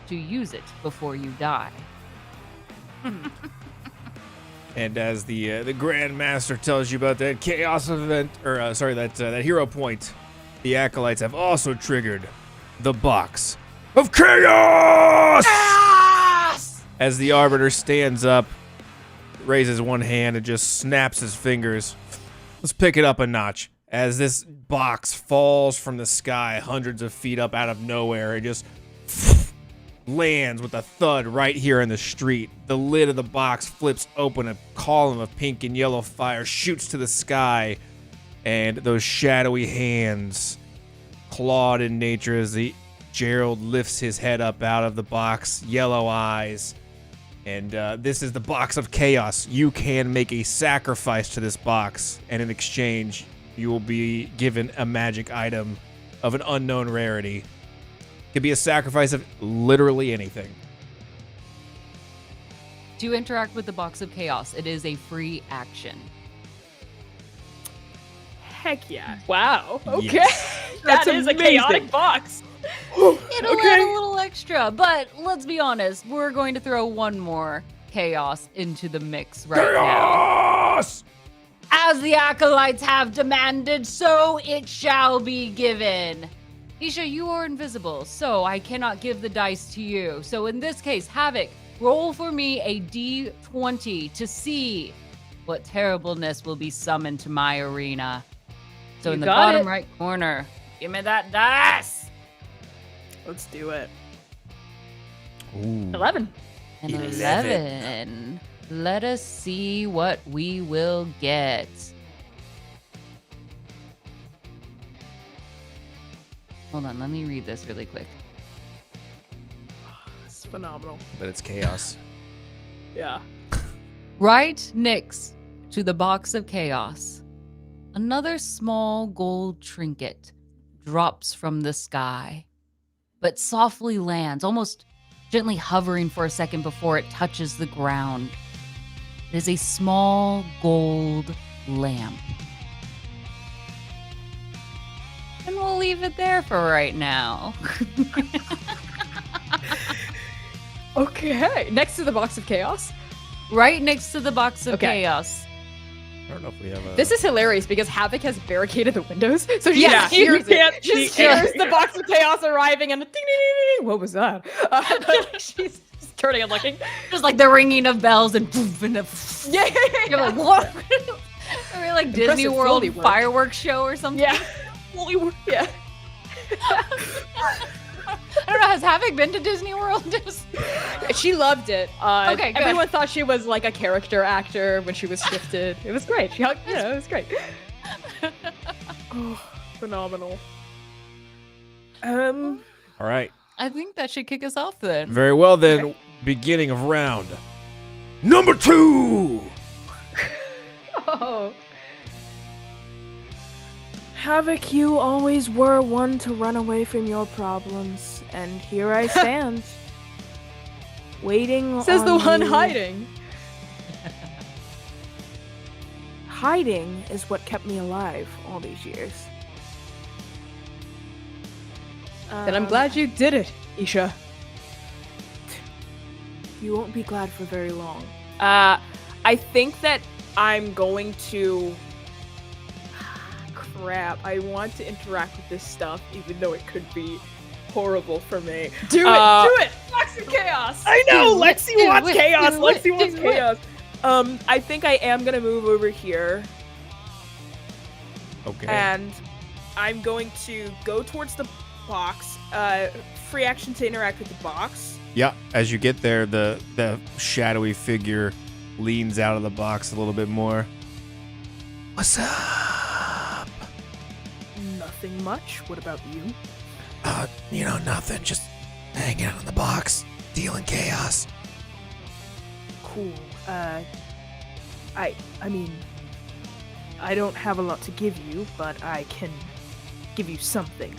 Speaker 4: to use it before you die.
Speaker 3: And as the Grandmaster tells you about that chaos event, that hero point, the acolytes have also triggered the box of chaos!
Speaker 4: Yes!
Speaker 3: As the Arbiter stands up, raises one hand, and just snaps his fingers. Let's pick it up a notch. As this box falls from the sky hundreds of feet up out of nowhere, it just lands with a thud right here in the street. The lid of the box flips open, a column of pink and yellow fire shoots to the sky, and those shadowy hands, clawed in nature as Gerald lifts his head up out of the box, yellow eyes. And this is the box of chaos. You can make a sacrifice to this box, and in exchange, you will be given a magic item of an unknown rarity. It could be a sacrifice of literally anything.
Speaker 4: To interact with the box of chaos, it is a free action.
Speaker 2: Heck yeah.
Speaker 1: Wow. Okay.
Speaker 3: Yes.
Speaker 1: That
Speaker 2: That's
Speaker 1: is a
Speaker 2: amazing.
Speaker 1: chaotic box.
Speaker 4: It'll add a little extra, but let's be honest, we're going to throw one more chaos into the mix right now.
Speaker 3: Chaos!
Speaker 4: As the acolytes have demanded, so it shall be given. Isha, you are invisible, so I cannot give the dice to you. So in this case, Havoc, roll for me a D20 to see what terribleness will be summoned to my arena. So in the bottom right corner, give me that dice.
Speaker 2: Let's do it.
Speaker 3: Ooh.
Speaker 1: 11.
Speaker 4: An 11. Let us see what we will get. Hold on, let me read this really quick.
Speaker 2: It's phenomenal.
Speaker 3: But it's chaos.
Speaker 2: Yeah.
Speaker 4: Right next to the box of chaos, another small gold trinket drops from the sky, but softly lands, almost gently hovering for a second before it touches the ground. It is a small gold lamp. And we'll leave it there for right now.
Speaker 1: Okay. Next to the box of chaos.
Speaker 4: Right next to the box of chaos.
Speaker 3: I don't know if we have a...
Speaker 1: This is hilarious because Havoc has barricaded the windows, so she
Speaker 2: Yeah,
Speaker 1: just hears
Speaker 2: you can't
Speaker 1: it. She just
Speaker 2: see
Speaker 1: hears
Speaker 2: anything.
Speaker 1: the box of chaos arriving and the ding, ding, ding, ding. What was that? She's just turning and looking.
Speaker 4: Just like the ringing of bells and poof and
Speaker 1: Yeah.
Speaker 4: you're like, what? Are we like Disney
Speaker 1: Impressive
Speaker 4: World
Speaker 1: Foley work.
Speaker 4: fireworks show or something?
Speaker 1: Yeah. Yeah.
Speaker 4: I don't know. Has Havoc been to Disney World?
Speaker 1: She loved it.
Speaker 4: Okay, good.
Speaker 1: Everyone thought she was like a character actor when she was shifted. It was great. She hugged, it was great.
Speaker 2: Oh, phenomenal.
Speaker 3: All right.
Speaker 4: I think that should kick us off then.
Speaker 3: Very well then. Beginning of round number 2.
Speaker 1: Oh.
Speaker 2: Havoc, you always were one to run away from your problems, and here I stand, waiting
Speaker 1: Says
Speaker 2: on
Speaker 1: the one
Speaker 2: you.
Speaker 1: hiding.
Speaker 2: Hiding is what kept me alive all these years.
Speaker 1: Then I'm glad you did it, Isha.
Speaker 2: You won't be glad for very long. I think that I'm going to... Crap, I want to interact with this stuff, even though it could be horrible for me.
Speaker 1: Do it! Box of chaos!
Speaker 2: I know!
Speaker 4: Do
Speaker 2: Lexi
Speaker 4: it,
Speaker 2: wants
Speaker 4: do it,
Speaker 2: chaos!
Speaker 4: do
Speaker 2: Lexi
Speaker 4: it,
Speaker 2: wants
Speaker 4: do
Speaker 2: chaos! I think I am gonna move over here,
Speaker 3: Okay.
Speaker 2: and I'm going to go towards the box. Free action to interact with the box.
Speaker 3: Yeah, as you get there, the shadowy figure leans out of the box a little bit more. What's up?
Speaker 2: Nothing much. What about you?
Speaker 3: Nothing. Just hanging out in the box, dealing chaos.
Speaker 2: Cool. I mean, I don't have a lot to give you, but I can give you something.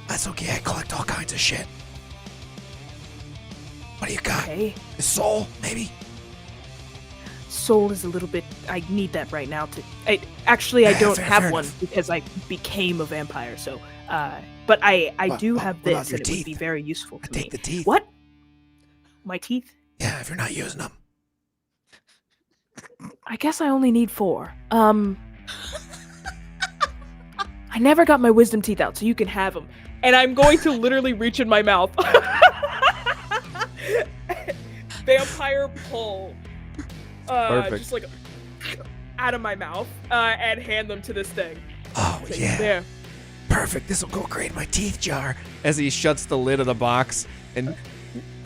Speaker 3: That's okay. I collect all kinds of shit. What do you got?
Speaker 2: Okay.
Speaker 3: A soul, maybe?
Speaker 2: Soul is a little bit. I need that right now to. I don't have
Speaker 3: fair
Speaker 2: one
Speaker 3: enough.
Speaker 2: because I became a vampire. So, but I do have
Speaker 3: what about
Speaker 2: this,
Speaker 3: your
Speaker 2: and it would
Speaker 3: teeth?
Speaker 2: be very useful to me.
Speaker 3: Take the teeth.
Speaker 2: What? My teeth?
Speaker 3: Yeah, if you're not using them.
Speaker 2: I guess I only need 4. I never got my wisdom teeth out, so you can have them. And I'm going to literally reach in my mouth. Vampire pull.
Speaker 3: Perfect.
Speaker 2: Just like out of my mouth and hand them to this thing.
Speaker 3: Oh,
Speaker 2: Like,
Speaker 3: yeah.
Speaker 2: There.
Speaker 3: Perfect. This will go great in my teeth jar. As he shuts the lid of the box, and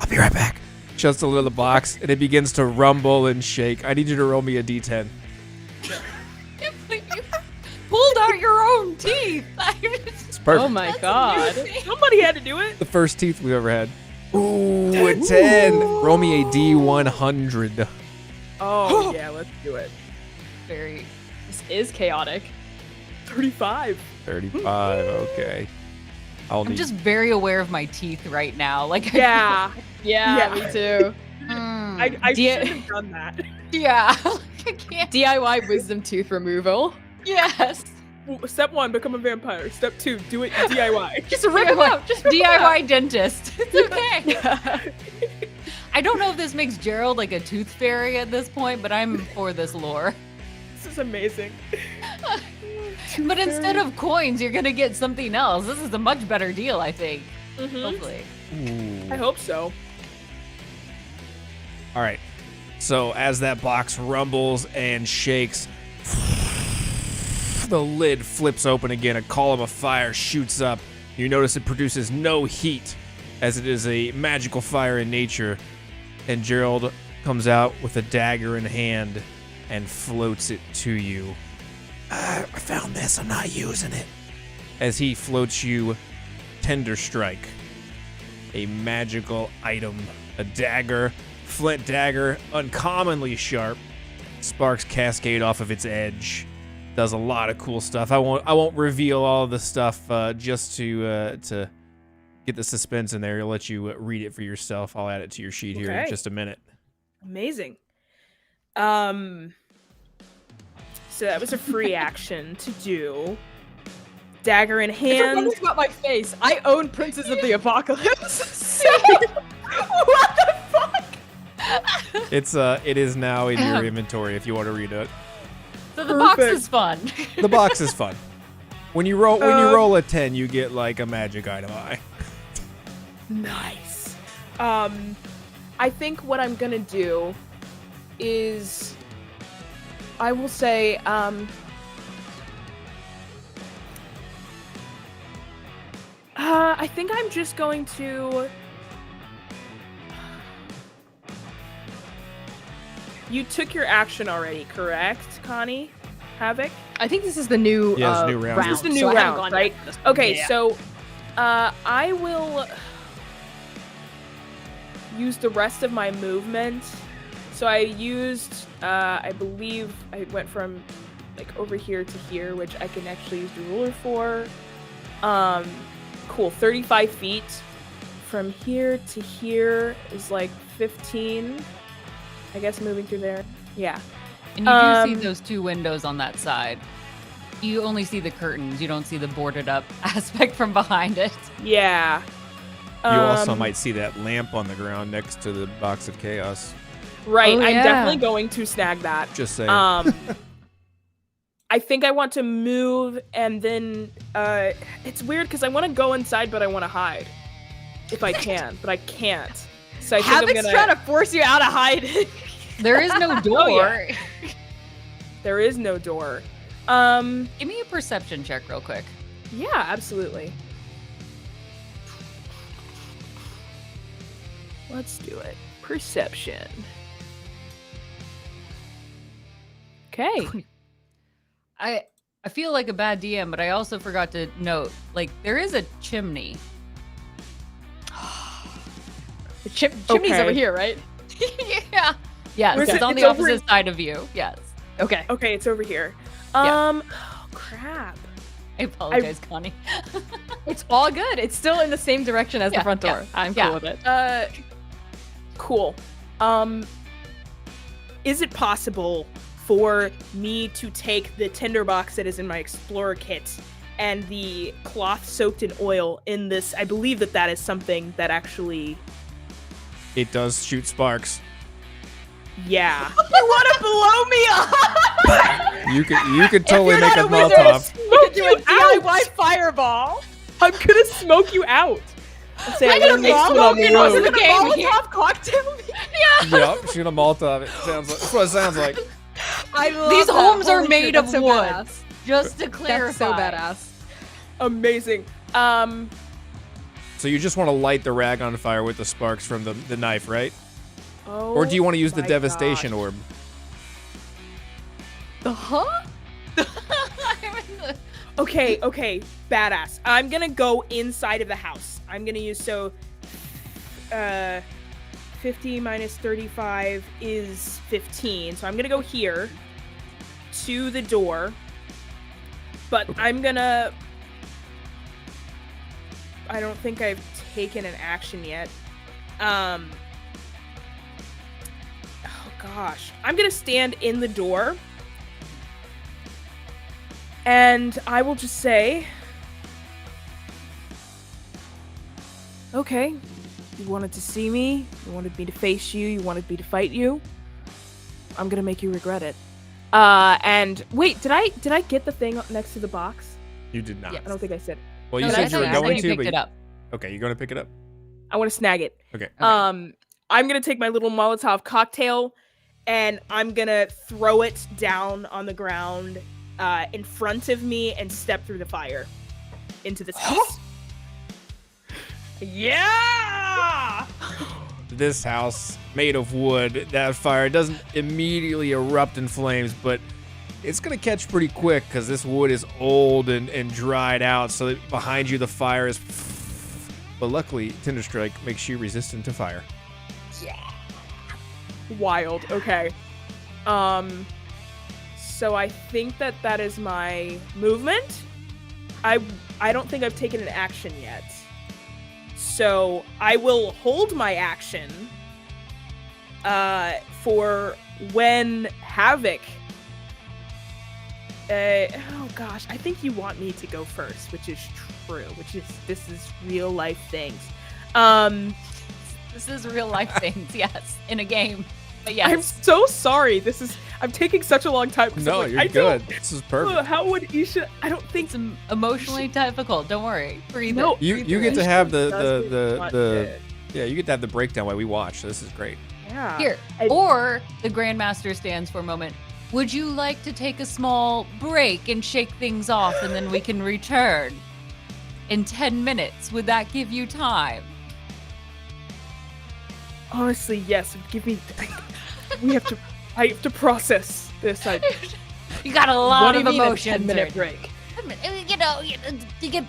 Speaker 3: I'll be right back. Shuts the lid of the box, and it begins to rumble and shake. I need you to roll me a d10.
Speaker 4: You pulled out your own teeth.
Speaker 3: It's perfect.
Speaker 1: Oh my god.
Speaker 2: Somebody had to do it.
Speaker 3: The first teeth we've ever had. Ooh, a 10. Roll me a d100.
Speaker 2: Oh, yeah, let's do it.
Speaker 4: Very.
Speaker 1: This is chaotic.
Speaker 2: 35.
Speaker 3: 35. Okay.
Speaker 4: I'm just very aware of my teeth right now. Like,
Speaker 2: Yeah.
Speaker 1: Yeah,
Speaker 2: Yeah.
Speaker 1: me too.
Speaker 2: I shouldn't have done that.
Speaker 4: yeah. I can't.
Speaker 1: DIY wisdom tooth removal.
Speaker 4: Yes.
Speaker 2: Step 1, become a vampire. Step 2, do it DIY.
Speaker 1: Just rip them out. Just rip 'em out.
Speaker 4: DIY dentist. It's okay. I don't know if this makes Gerald like a tooth fairy at this point, but I'm for this lore.
Speaker 2: This is amazing.
Speaker 4: But instead of coins, you're gonna get something else. This is a much better deal, I think.
Speaker 2: Mhm.
Speaker 4: Hopefully.
Speaker 2: I hope so.
Speaker 3: All right. So as that box rumbles and shakes, the lid flips open again. A column of fire shoots up. You notice it produces no heat, as it is a magical fire in nature. And Gerald comes out with a dagger in hand and floats it to you. I found this. I'm not using it. As he floats you Tender Strike, a magical item, a dagger, flint dagger, uncommonly sharp. Sparks cascade off of its edge. Does a lot of cool stuff. I won't reveal all of the stuff just to get the suspense in there. I'll let you read it for yourself. I'll add it to your sheet here in
Speaker 2: Okay.
Speaker 3: just a minute.
Speaker 2: Amazing. So that was a free action to do. Dagger in
Speaker 1: It's
Speaker 2: hand.
Speaker 1: wonderful about my face. I own Princes of the Apocalypse. So, what the fuck?
Speaker 3: It is now in your inventory if you want to read it.
Speaker 4: So the box
Speaker 2: Perfect.
Speaker 4: is fun.
Speaker 3: The box is fun. When you roll a 10, you get like a magic item eye.
Speaker 2: Nice. I think what I'm gonna do is I will say, I think I'm just going to. You took your action already, correct, Connie? Havoc?
Speaker 1: I think this is the new,
Speaker 3: Yeah, it's a new round.
Speaker 1: round.
Speaker 2: This is the new
Speaker 1: so I haven't
Speaker 2: round,
Speaker 1: gone
Speaker 2: right?
Speaker 1: yet.
Speaker 2: Okay,
Speaker 1: Yeah.
Speaker 2: so I will use the rest of my movement. So I used, I believe I went from like over here to here, which I can actually use the ruler for. Cool, 35 feet. From here to here is like 15. I guess moving through there. Yeah.
Speaker 4: And you do see those two windows on that side. You only see the curtains. You don't see the boarded up aspect from behind it.
Speaker 2: Yeah.
Speaker 3: You also might see that lamp on the ground next to the box of chaos.
Speaker 2: Right,
Speaker 1: Oh,
Speaker 2: I'm
Speaker 1: yeah.
Speaker 2: definitely going to snag that.
Speaker 3: Just saying.
Speaker 2: I think I want to move and then it's weird because I want to go inside but I want to hide if I can, but I can't. So I think
Speaker 1: Havoc's
Speaker 2: I'm gonna.
Speaker 1: trying to force you out of hiding.
Speaker 4: There is no door.
Speaker 2: Oh, yeah. There is no door.
Speaker 4: Give me a perception check real quick.
Speaker 2: Yeah, absolutely. Let's do it. Perception. Okay.
Speaker 4: I feel like a bad DM, but I also forgot to note, like, there is a chimney.
Speaker 1: The chimney's over here, right?
Speaker 4: Yeah. Yes,
Speaker 2: Where's
Speaker 4: it's
Speaker 2: it?
Speaker 4: on
Speaker 2: It's
Speaker 4: the
Speaker 2: over
Speaker 4: opposite side of you. Yes.
Speaker 1: Okay.
Speaker 2: Okay, it's over here.
Speaker 4: Yeah.
Speaker 2: Oh, crap.
Speaker 4: I apologize, Connie.
Speaker 1: It's all good. It's still in the same direction as the front door. I'm cool with it.
Speaker 2: Cool. Is it possible for me to take the tinderbox that is in my explorer kit and the cloth soaked in oil in this? I believe that is something that actually...
Speaker 3: It does shoot sparks.
Speaker 2: Yeah.
Speaker 1: You want to blow me up?
Speaker 3: You could totally make a
Speaker 1: wizard,
Speaker 3: Molotov.
Speaker 1: You can do a
Speaker 2: out.
Speaker 1: DIY fireball.
Speaker 2: I'm gonna smoke you out. I'll say
Speaker 1: I
Speaker 2: I'm
Speaker 1: got
Speaker 2: gonna
Speaker 1: a
Speaker 2: make one on the
Speaker 1: Molotov.
Speaker 2: road.
Speaker 1: A Molotov cocktail.
Speaker 3: Yep, shoot a Molotov. That's what it sounds like.
Speaker 1: I love
Speaker 4: These
Speaker 1: that.
Speaker 4: homes are
Speaker 1: Holy
Speaker 4: made
Speaker 1: shit,
Speaker 4: of
Speaker 1: that's so
Speaker 4: wood.
Speaker 1: badass.
Speaker 4: Just to clarify.
Speaker 1: That's so badass.
Speaker 2: Amazing.
Speaker 3: So you just want to light the rag on fire with the sparks from the knife, right?
Speaker 2: Oh,
Speaker 3: Or do you want to use the
Speaker 2: my
Speaker 3: devastation
Speaker 2: gosh.
Speaker 3: orb?
Speaker 1: The huh?
Speaker 2: Okay, badass. I'm gonna go inside of the house. I'm gonna use 50 minus 35 is 15. So I'm gonna go here to the door. But I'm gonna... I don't think I've taken an action yet. Oh gosh. I'm gonna stand in the door. And I will just say, okay, you wanted to see me, you wanted me to face you, you wanted me to fight you. I'm gonna make you regret it. And wait, did I get the thing next to the box?
Speaker 3: You did not.
Speaker 4: Yes.
Speaker 2: I don't think I said.
Speaker 3: Well, you
Speaker 4: No,
Speaker 3: said
Speaker 4: that's
Speaker 3: you were
Speaker 4: okay. I thought
Speaker 3: going
Speaker 4: you
Speaker 3: to,
Speaker 4: picked
Speaker 3: but
Speaker 4: it up.
Speaker 3: okay, you're going to pick it up.
Speaker 2: I want to snag it.
Speaker 3: Okay.
Speaker 2: I'm gonna take my little Molotov cocktail, and I'm gonna throw it down on the ground in front of me and step through the fire into this house.
Speaker 1: Yeah!
Speaker 3: This house made of wood, that fire doesn't immediately erupt in flames, but it's gonna catch pretty quick because this wood is old and dried out, so that behind you the fire is... But luckily, Tinderstrike makes you resistant to fire.
Speaker 2: Wild. Okay. So I think that is my movement. I don't think I've taken an action yet. So I will hold my action for when Havoc... oh gosh, I think you want me to go first, which is true, this is real life things.
Speaker 4: This is real life things, yes, in a game. But yes.
Speaker 2: I'm so sorry. I'm taking such a long time.
Speaker 3: No, you're good. This is perfect.
Speaker 2: How would Isha? I don't think.
Speaker 4: It's emotionally difficult. Don't worry. Breathe
Speaker 2: No,
Speaker 4: it.
Speaker 3: You get to have
Speaker 2: doesn't
Speaker 3: the yeah, you get to have the breakdown while we watch. So this is great.
Speaker 2: Yeah.
Speaker 4: Here, or the Grandmaster stands for a moment. Would you like to take a small break and shake things off, and then we can return in 10 minutes? Would that give you time?
Speaker 2: Honestly, yes. Give me. I have to process this.
Speaker 4: You got a lot of
Speaker 1: What do you mean a
Speaker 4: emotions.
Speaker 1: 10-minute break?
Speaker 4: You get.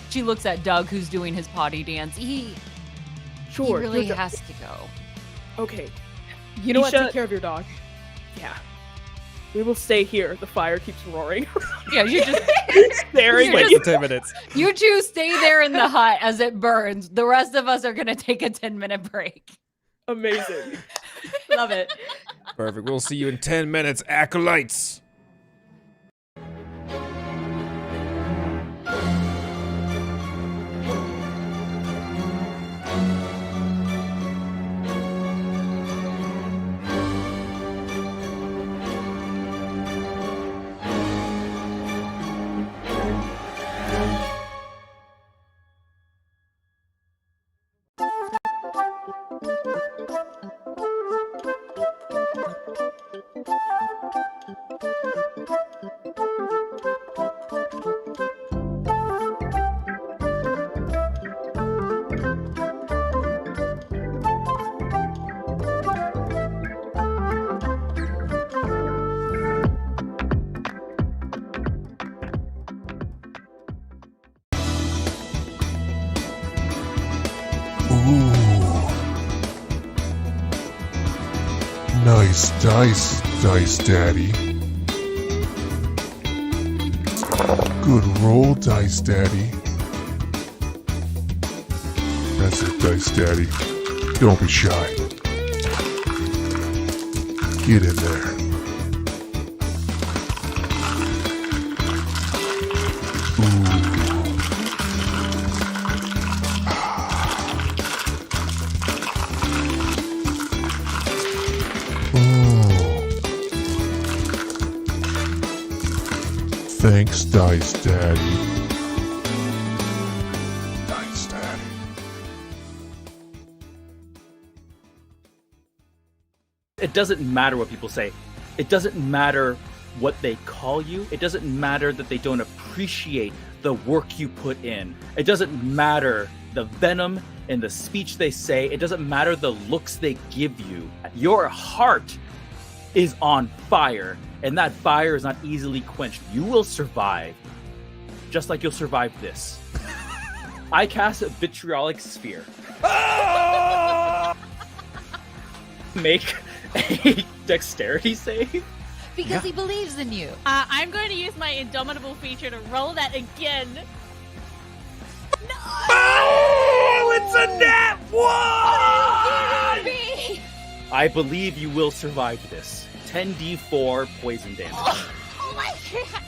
Speaker 4: She looks at Doug, who's doing his potty dance. He really has to go.
Speaker 2: Okay.
Speaker 1: You know what?
Speaker 2: Isha-
Speaker 1: Take care of your dog.
Speaker 2: Yeah. We will stay here. The fire keeps roaring.
Speaker 4: Yeah, you just
Speaker 2: Staring
Speaker 3: Wait
Speaker 2: at
Speaker 3: for
Speaker 2: you.
Speaker 3: 10 minutes.
Speaker 4: you two stay there in the hut as it burns. The rest of us are gonna take a 10-minute break.
Speaker 2: Amazing.
Speaker 1: Love it.
Speaker 3: Perfect. We'll see you in 10 minutes, acolytes.
Speaker 5: Nice dice, Dice Daddy. Good roll, Dice Daddy. That's it, Dice Daddy. Don't be shy. Get in there. Thanks, Dice Daddy. Dice Daddy.
Speaker 6: It doesn't matter what people say. It doesn't matter what they call you. It doesn't matter that they don't appreciate the work you put in. It doesn't matter the venom in the speech they say. It doesn't matter the looks they give you. Your heart is on fire, and that fire is not easily quenched. You will survive, just like you'll survive this. I cast a vitriolic sphere. Make a dexterity save.
Speaker 4: Because he believes in you.
Speaker 7: I'm going to use my indomitable feature to roll that again.
Speaker 3: Oh, it's a nat one!
Speaker 6: I believe you will survive this. 10d4 poison damage.
Speaker 7: Oh my god!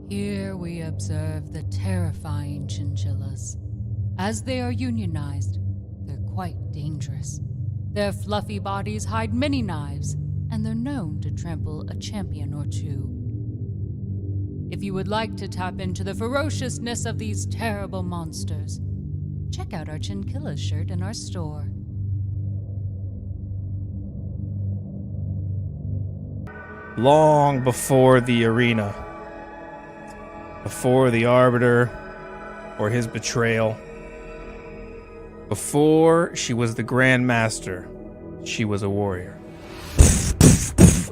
Speaker 4: Here we observe the terrifying chinchillas. As they are unionized, they're quite dangerous. Their fluffy bodies hide many knives, and they're known to trample a champion or two. If you would like to tap into the ferociousness of these terrible monsters, check out our chinchilla shirt in our store.
Speaker 8: Long before the arena, before the arbiter or his betrayal, before she was the Grand Master, she was a warrior.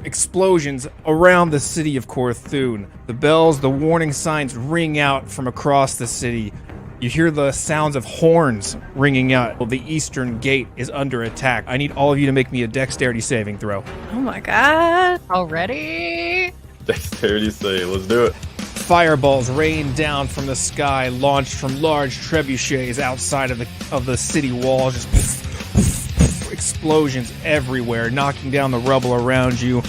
Speaker 8: Explosions around the city of Korthun. The bells, the warning signs ring out from across the city. You hear the sounds of horns ringing out. The eastern gate is under attack. I need all of you to make me a dexterity saving throw.
Speaker 2: Oh my god.
Speaker 4: Already?
Speaker 9: Dexterity save, let's do it.
Speaker 8: Fireballs rain down from the sky, launched from large trebuchets outside of the city walls. Just explosions everywhere, knocking down the rubble around you,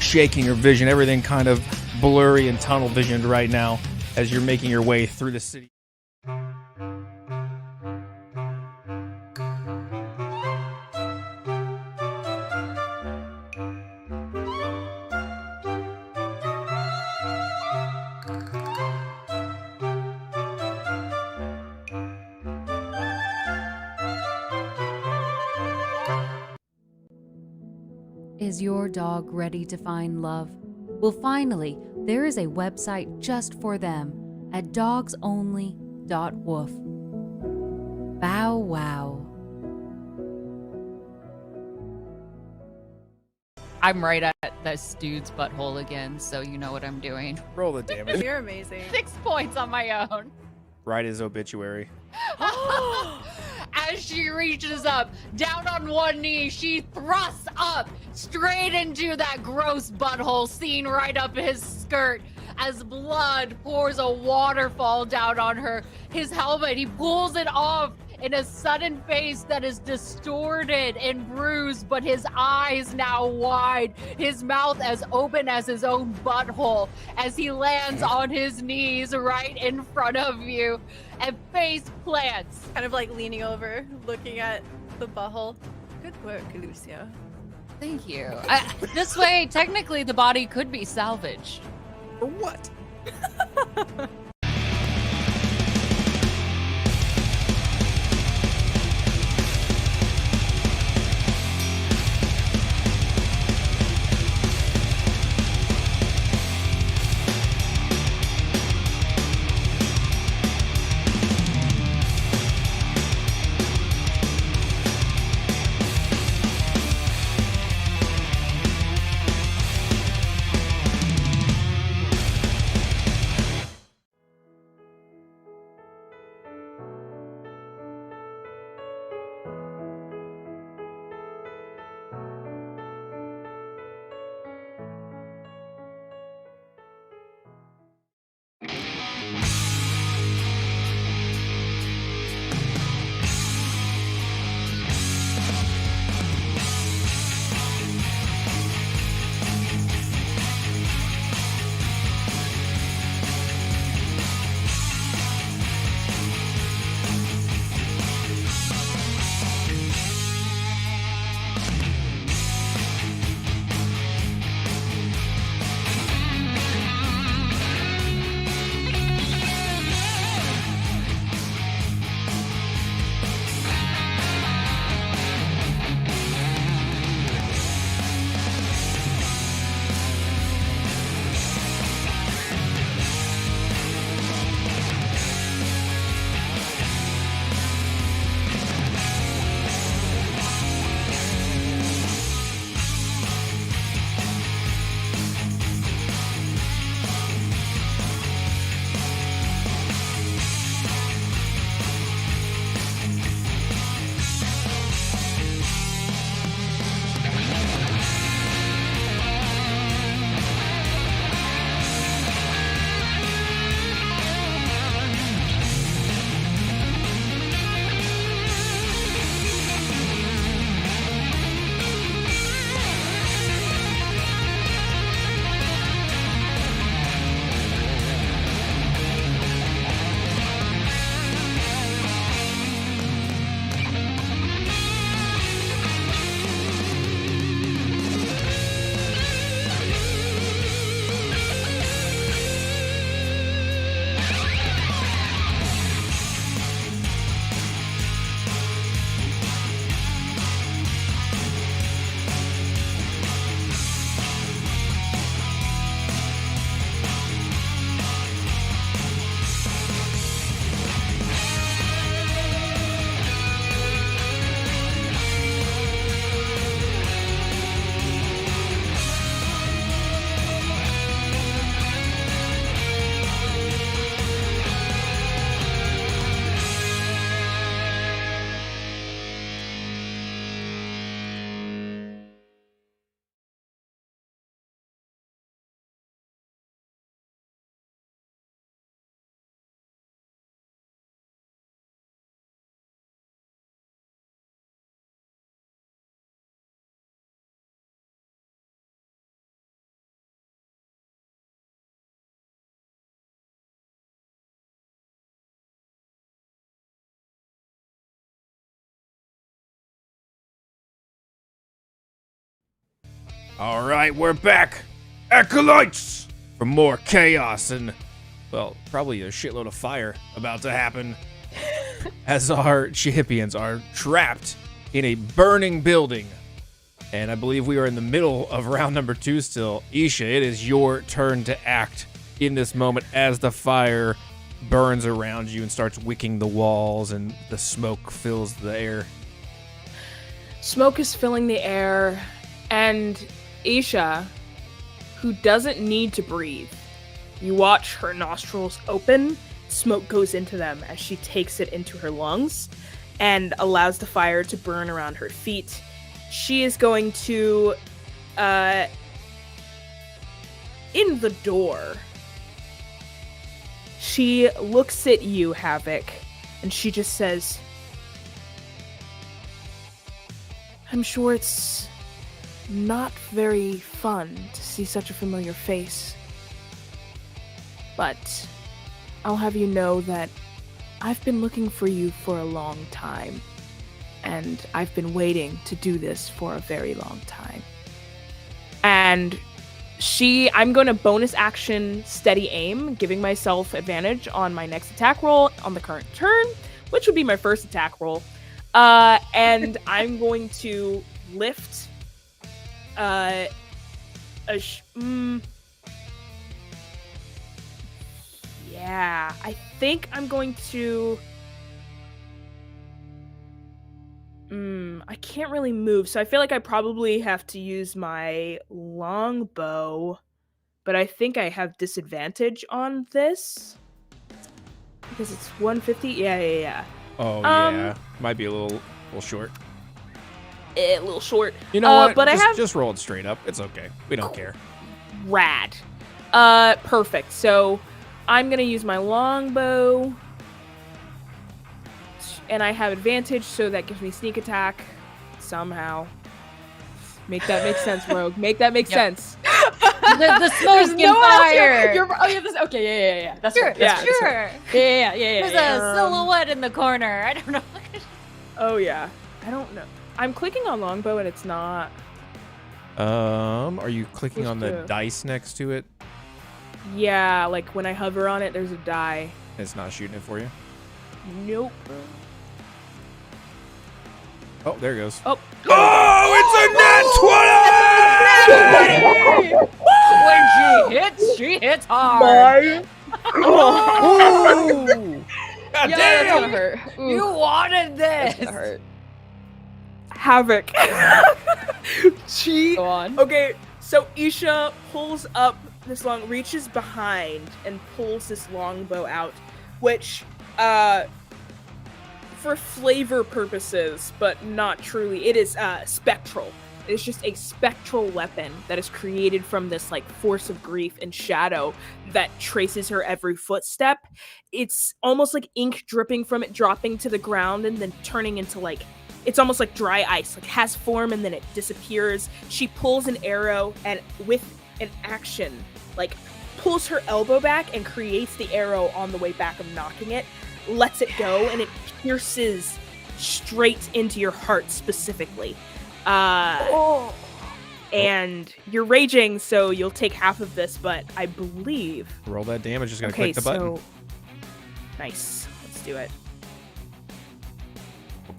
Speaker 8: shaking your vision. Everything kind of blurry and tunnel visioned right now as you're making your way through the city.
Speaker 4: Is your dog ready to find love? Well, finally, there is a website just for them at dogsonly.woof. Bow wow. I'm right at this dude's butthole again, so you know what I'm doing.
Speaker 8: Roll the damage.
Speaker 2: You're amazing.
Speaker 4: 6 points on my own.
Speaker 8: Write his obituary.
Speaker 4: as she reaches up, down on one knee, she thrusts up straight into that gross butthole seen right up his skirt. As blood pours a waterfall down on his helmet, he pulls it off in a sudden face that is distorted and bruised, but his eyes now wide, his mouth as open as his own butthole, as he lands on his knees right in front of you and face plants.
Speaker 7: Kind of like leaning over, looking at the butthole. Good work, Lucio.
Speaker 4: Thank you. This way, technically, the body could be salvaged.
Speaker 8: For what?
Speaker 3: All right, we're back. Acolytes! For more chaos and, well, probably a shitload of fire about to happen as our champions are trapped in a burning building. And I believe we are in the middle of round number 2 still. Isha, it is your turn to act in this moment as the fire burns around you and starts wicking the walls and the smoke fills the air.
Speaker 2: Smoke is filling the air, and Isha, who doesn't need to breathe, you watch her nostrils open, smoke goes into them as she takes it into her lungs, and allows the fire to burn around her feet. She is going to, in the door, she looks at you, Havoc, and she just says, I'm sure it's not very fun to see such a familiar face, but I'll have you know that I've been looking for you for a long time, and I've been waiting to do this for a very long time. And I'm going to bonus action steady aim, giving myself advantage on my next attack roll on the current turn, which would be my first attack roll. And I'm going to lift yeah, I think I'm going to I can't really move, so I feel like I probably have to use my longbow, but I think I have disadvantage on this because it's 150. Yeah.
Speaker 8: Oh yeah, might be a little short.
Speaker 2: A little short.
Speaker 8: You know what?
Speaker 2: But
Speaker 8: just roll it straight up. It's okay. We don't care.
Speaker 2: Rad. Perfect. So I'm gonna use my longbow, and I have advantage, so that gives me sneak attack. Somehow, make that make sense, Rogue. Make that make sense.
Speaker 4: The smoke and fire.
Speaker 1: Okay, yeah. That's
Speaker 4: Sure,
Speaker 1: right. That's right.
Speaker 4: sure.
Speaker 1: Yeah.
Speaker 4: There's a silhouette in the corner. I don't know.
Speaker 2: Oh yeah, I don't know. I'm clicking on longbow and it's not.
Speaker 8: Are you clicking on the dice next to it?
Speaker 2: Yeah, like when I hover on it, there's a die.
Speaker 8: It's not shooting it for you?
Speaker 2: Nope.
Speaker 8: Oh, there it goes.
Speaker 2: Oh,
Speaker 8: it's a nat 20!
Speaker 4: When she hits hard.
Speaker 8: Oh! God
Speaker 1: Yeah,
Speaker 8: damn!
Speaker 1: that's gonna hurt. Ooh,
Speaker 4: You wanted this.
Speaker 1: that's gonna hurt.
Speaker 2: Havoc. She.
Speaker 1: Go on.
Speaker 2: Okay, so Isha pulls up this reaches behind and pulls this longbow out, which, for flavor purposes, but not truly, it is spectral. It is just a spectral weapon that is created from this like force of grief and shadow that traces her every footstep. It's almost like ink dripping from it, dropping to the ground and then turning into like, it's almost like dry ice, like has form and then it disappears. She pulls an arrow and with an action, like pulls her elbow back and creates the arrow on the way back of knocking it, lets it go, and it pierces straight into your heart specifically. And you're raging, so you'll take half of this, but I believe...
Speaker 8: Roll that damage, just gonna click the button.
Speaker 2: So... Nice. Let's do it.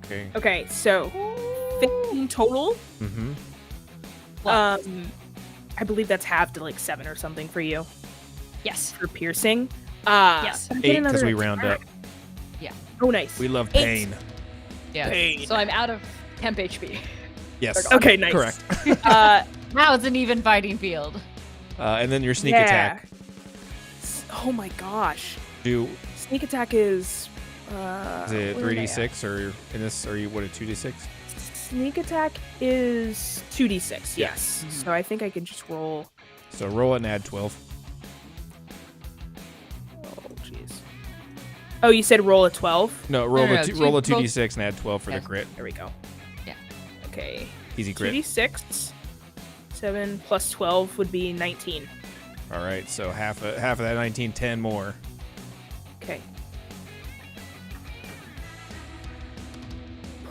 Speaker 8: Okay.
Speaker 2: Okay, so 15 total.
Speaker 8: Mm-hmm.
Speaker 2: I believe that's halved to like 7 or something for you.
Speaker 1: Yes.
Speaker 2: For piercing.
Speaker 1: Yes.
Speaker 8: 8 because we round up.
Speaker 2: Oh, nice.
Speaker 8: We love
Speaker 2: 8.
Speaker 8: pain.
Speaker 4: Yeah.
Speaker 2: Pain.
Speaker 1: So I'm out of temp HP.
Speaker 8: Yes.
Speaker 2: Okay, nice.
Speaker 8: Correct.
Speaker 4: Now it's an even fighting field.
Speaker 8: And then your sneak attack.
Speaker 2: Oh my gosh.
Speaker 8: Do
Speaker 2: Sneak attack is...
Speaker 8: is it 3d6 or in this? Are you what a 2d6?
Speaker 2: Sneak attack is 2d6. Yes.
Speaker 4: Mm-hmm.
Speaker 2: So I think I can just roll.
Speaker 8: So roll it and add 12.
Speaker 2: Oh jeez. Oh, you said roll a 12?
Speaker 8: No, roll
Speaker 4: No,
Speaker 8: a
Speaker 4: no,
Speaker 8: roll a
Speaker 4: two-
Speaker 8: 2d6 and add 12 for the
Speaker 4: Yes.
Speaker 8: crit.
Speaker 2: There we go.
Speaker 4: Yeah.
Speaker 2: Okay.
Speaker 8: Easy crit.
Speaker 2: 2d6. 7 plus 12 would be 19.
Speaker 8: All right, so half of that 19, 10 more.
Speaker 2: Okay.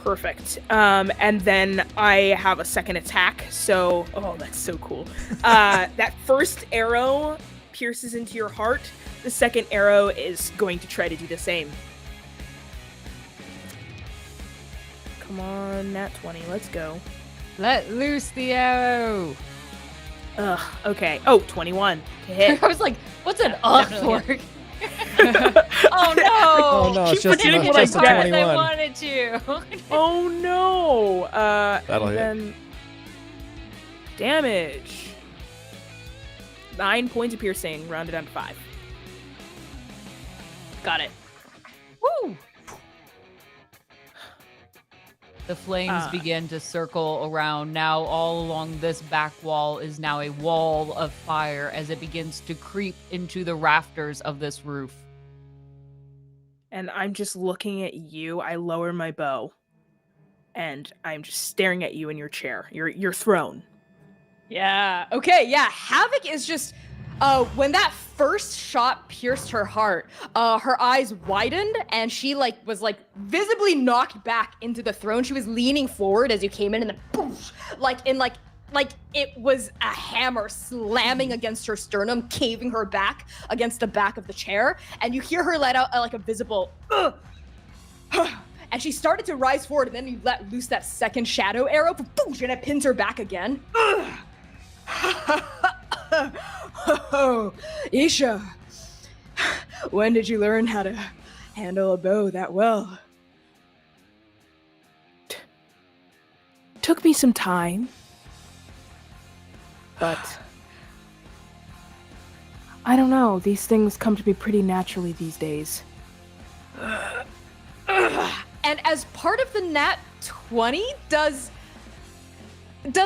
Speaker 2: Perfect. And then I have a second attack. So, oh, that's so cool. That first arrow pierces into your heart. The second arrow is going to try to do the same. Come on, nat 20. Let's go.
Speaker 4: Let loose the arrow.
Speaker 2: Ugh. Okay. Oh, 21 to hit.
Speaker 4: I was like, what's an up for?
Speaker 1: Definitely
Speaker 4: Oh no!
Speaker 8: Oh no, it's
Speaker 4: Keep
Speaker 8: just
Speaker 4: forgetting
Speaker 8: a,
Speaker 4: what I
Speaker 8: just a
Speaker 4: got as I
Speaker 8: 21.
Speaker 4: wanted to.
Speaker 2: Oh no!
Speaker 8: That'll
Speaker 2: and
Speaker 8: hit.
Speaker 2: then damage. 9 points of piercing, rounded down to 5. Got it.
Speaker 4: Woo! The flames begin to circle around. Now all along this back wall is now a wall of fire as it begins to creep into the rafters of this roof.
Speaker 2: And I'm just looking at you. I lower my bow. And I'm just staring at you in your chair, your throne.
Speaker 1: Yeah. Okay. Yeah. Havoc is just. When that first shot pierced her heart, her eyes widened and she was visibly knocked back into the throne. She was leaning forward as you came in, and then poof, like it was a hammer slamming against her sternum, caving her back against the back of the chair. And you hear her let out like a visible, and she started to rise forward. And then you let loose that second shadow arrow, and it pins her back again. Oh, Isha, when did you learn how to handle a bow that well?
Speaker 2: Took me some time, but I don't know. These things come to me pretty naturally these days.
Speaker 1: And as part of the Nat 20, does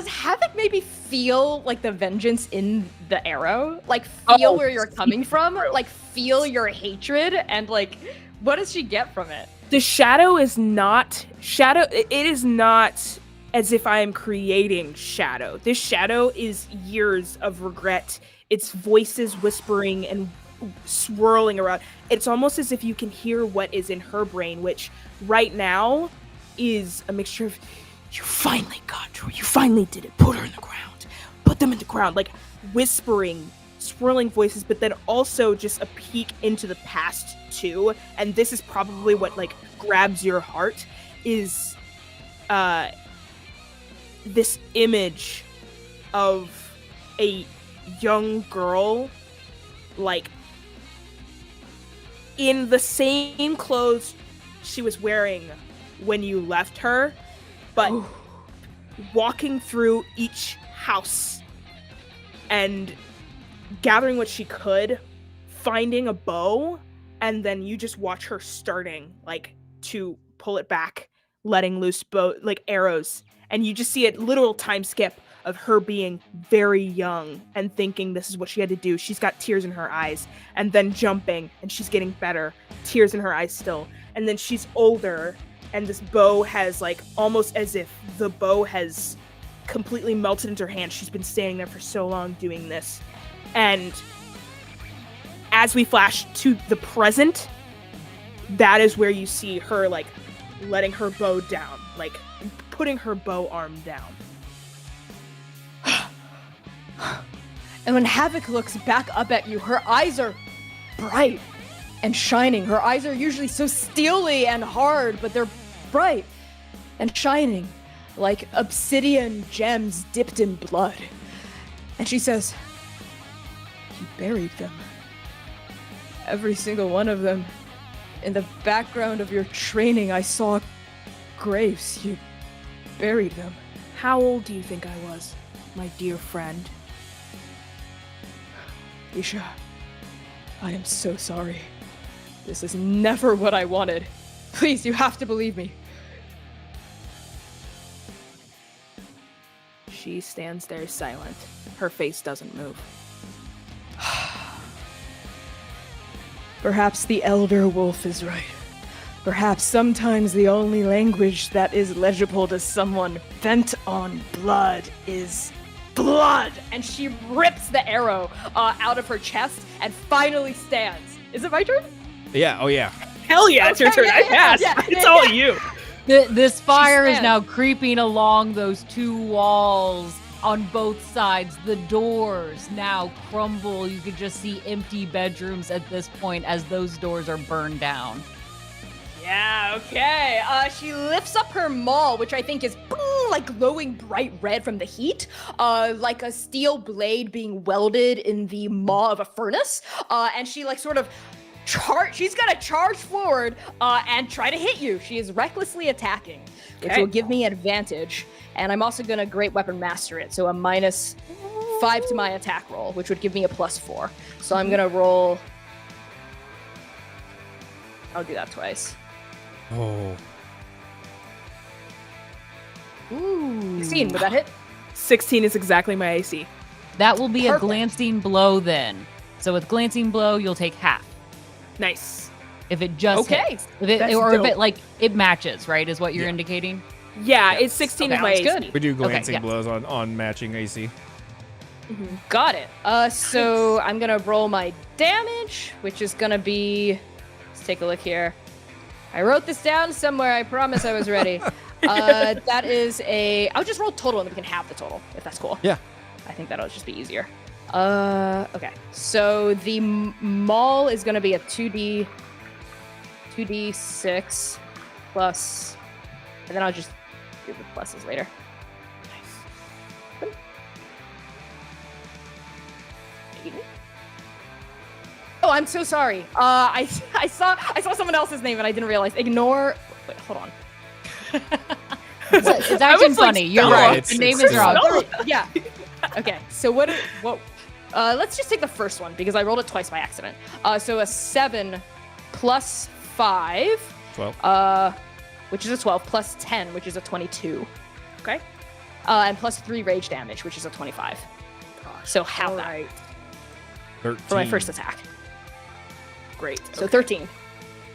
Speaker 1: Havoc maybe feel like the vengeance in the arrow? Like feel where you're coming from? Like feel your hatred? And what does she get from it?
Speaker 2: The shadow is not it is not as if I am creating shadow. This shadow is years of regret. It's voices whispering and swirling around. It's almost as if you can hear what is in her brain, which right now is a mixture of, you finally got her. You finally did it. Put her in the ground. Put them in the ground. Like whispering, swirling voices, but then also just a peek into the past too. And this is probably what grabs your heart is this image of a young girl in the same clothes she was wearing when you left her, but walking through each house and gathering what she could, finding a bow, and then you just watch her starting to pull it back, letting loose arrows, and you just see a literal time skip of her being very young and thinking this is what she had to do. She's got tears in her eyes, and then jumping, and she's getting better, tears in her eyes still, and then she's older, and this bow has almost as if the bow has completely melted into her hand. She's been standing there for so long doing this. And as we flash to the present, that is where you see her letting her bow down, putting her bow arm down.
Speaker 1: And when Havoc looks back up at you, her eyes are bright and shining. Her eyes are usually so steely and hard, but they're bright and shining like obsidian gems dipped in blood. And she says, "You buried them. Every single one of them. In the background of your training, I saw graves. You buried them."
Speaker 2: How old do you think I was, my dear friend?
Speaker 1: Isha, I am so sorry. This is never what I wanted. Please, you have to believe me.
Speaker 2: She stands there silent. Her face doesn't move.
Speaker 1: Perhaps the elder wolf is right. Perhaps sometimes the only language that is legible to someone bent on blood is blood. And she rips the arrow out of her chest and finally stands. Is it my turn?
Speaker 8: Yeah, oh yeah.
Speaker 2: Hell yeah, it's your turn. I passed. It's all you.
Speaker 4: This fire is now creeping along those two walls on both sides. The doors now crumble. You could just see empty bedrooms at this point as those doors are burned down.
Speaker 1: Yeah, okay. She lifts up her maul, which I think is glowing bright red from the heat, like a steel blade being welded in the maw of a furnace. And she she's gonna charge forward and try to hit you. She is recklessly attacking, which will give me advantage. And I'm also gonna Great Weapon Master it, so a -5 to my attack roll, which would give me a +4. So I'm gonna roll. I'll do that twice.
Speaker 8: Oh.
Speaker 2: Ooh.
Speaker 1: 16, would that hit?
Speaker 2: 16 is exactly my AC.
Speaker 4: That will be
Speaker 1: Perfect.
Speaker 4: a glancing blow then. So with glancing blow, you'll take half.
Speaker 2: Nice.
Speaker 4: If it just
Speaker 1: Okay,
Speaker 4: hits. If it,
Speaker 2: that's
Speaker 4: or if
Speaker 2: dope.
Speaker 4: it like it matches, right? Is what you're indicating?
Speaker 2: Yeah, it's 16 is
Speaker 1: Okay,
Speaker 2: my
Speaker 1: sounds
Speaker 2: AC.
Speaker 1: good.
Speaker 8: We do glancing
Speaker 4: yeah.
Speaker 8: blows on matching AC.
Speaker 1: Got it. So I'm gonna roll my damage, which is gonna be. Let's take a look here. I wrote this down somewhere. I promise I was ready. That is a. I'll just roll total, and we can have the total if that's cool.
Speaker 8: Yeah.
Speaker 1: I think that'll just be easier. Okay. So the maul is gonna be a 2d6 plus, and then I'll just do the pluses later. Oh, I'm so sorry. I saw someone else's name and I didn't realize. Ignore. Wait, hold on.
Speaker 4: It's actually
Speaker 2: was like,
Speaker 4: funny. You're
Speaker 2: spell
Speaker 4: right.
Speaker 8: it.
Speaker 4: The name
Speaker 8: It's
Speaker 4: is wrong.
Speaker 1: Yeah. Okay. So what? Let's just take the first one because I rolled it twice by accident. So a 7 plus 5,
Speaker 8: 12.
Speaker 1: which is a 12, plus 10, which is a 22,
Speaker 2: Okay.
Speaker 1: and plus 3 rage damage, which is a 25. So half
Speaker 2: All
Speaker 1: that
Speaker 2: right.
Speaker 8: 13.
Speaker 1: for my first attack.
Speaker 2: Great.
Speaker 1: So 13.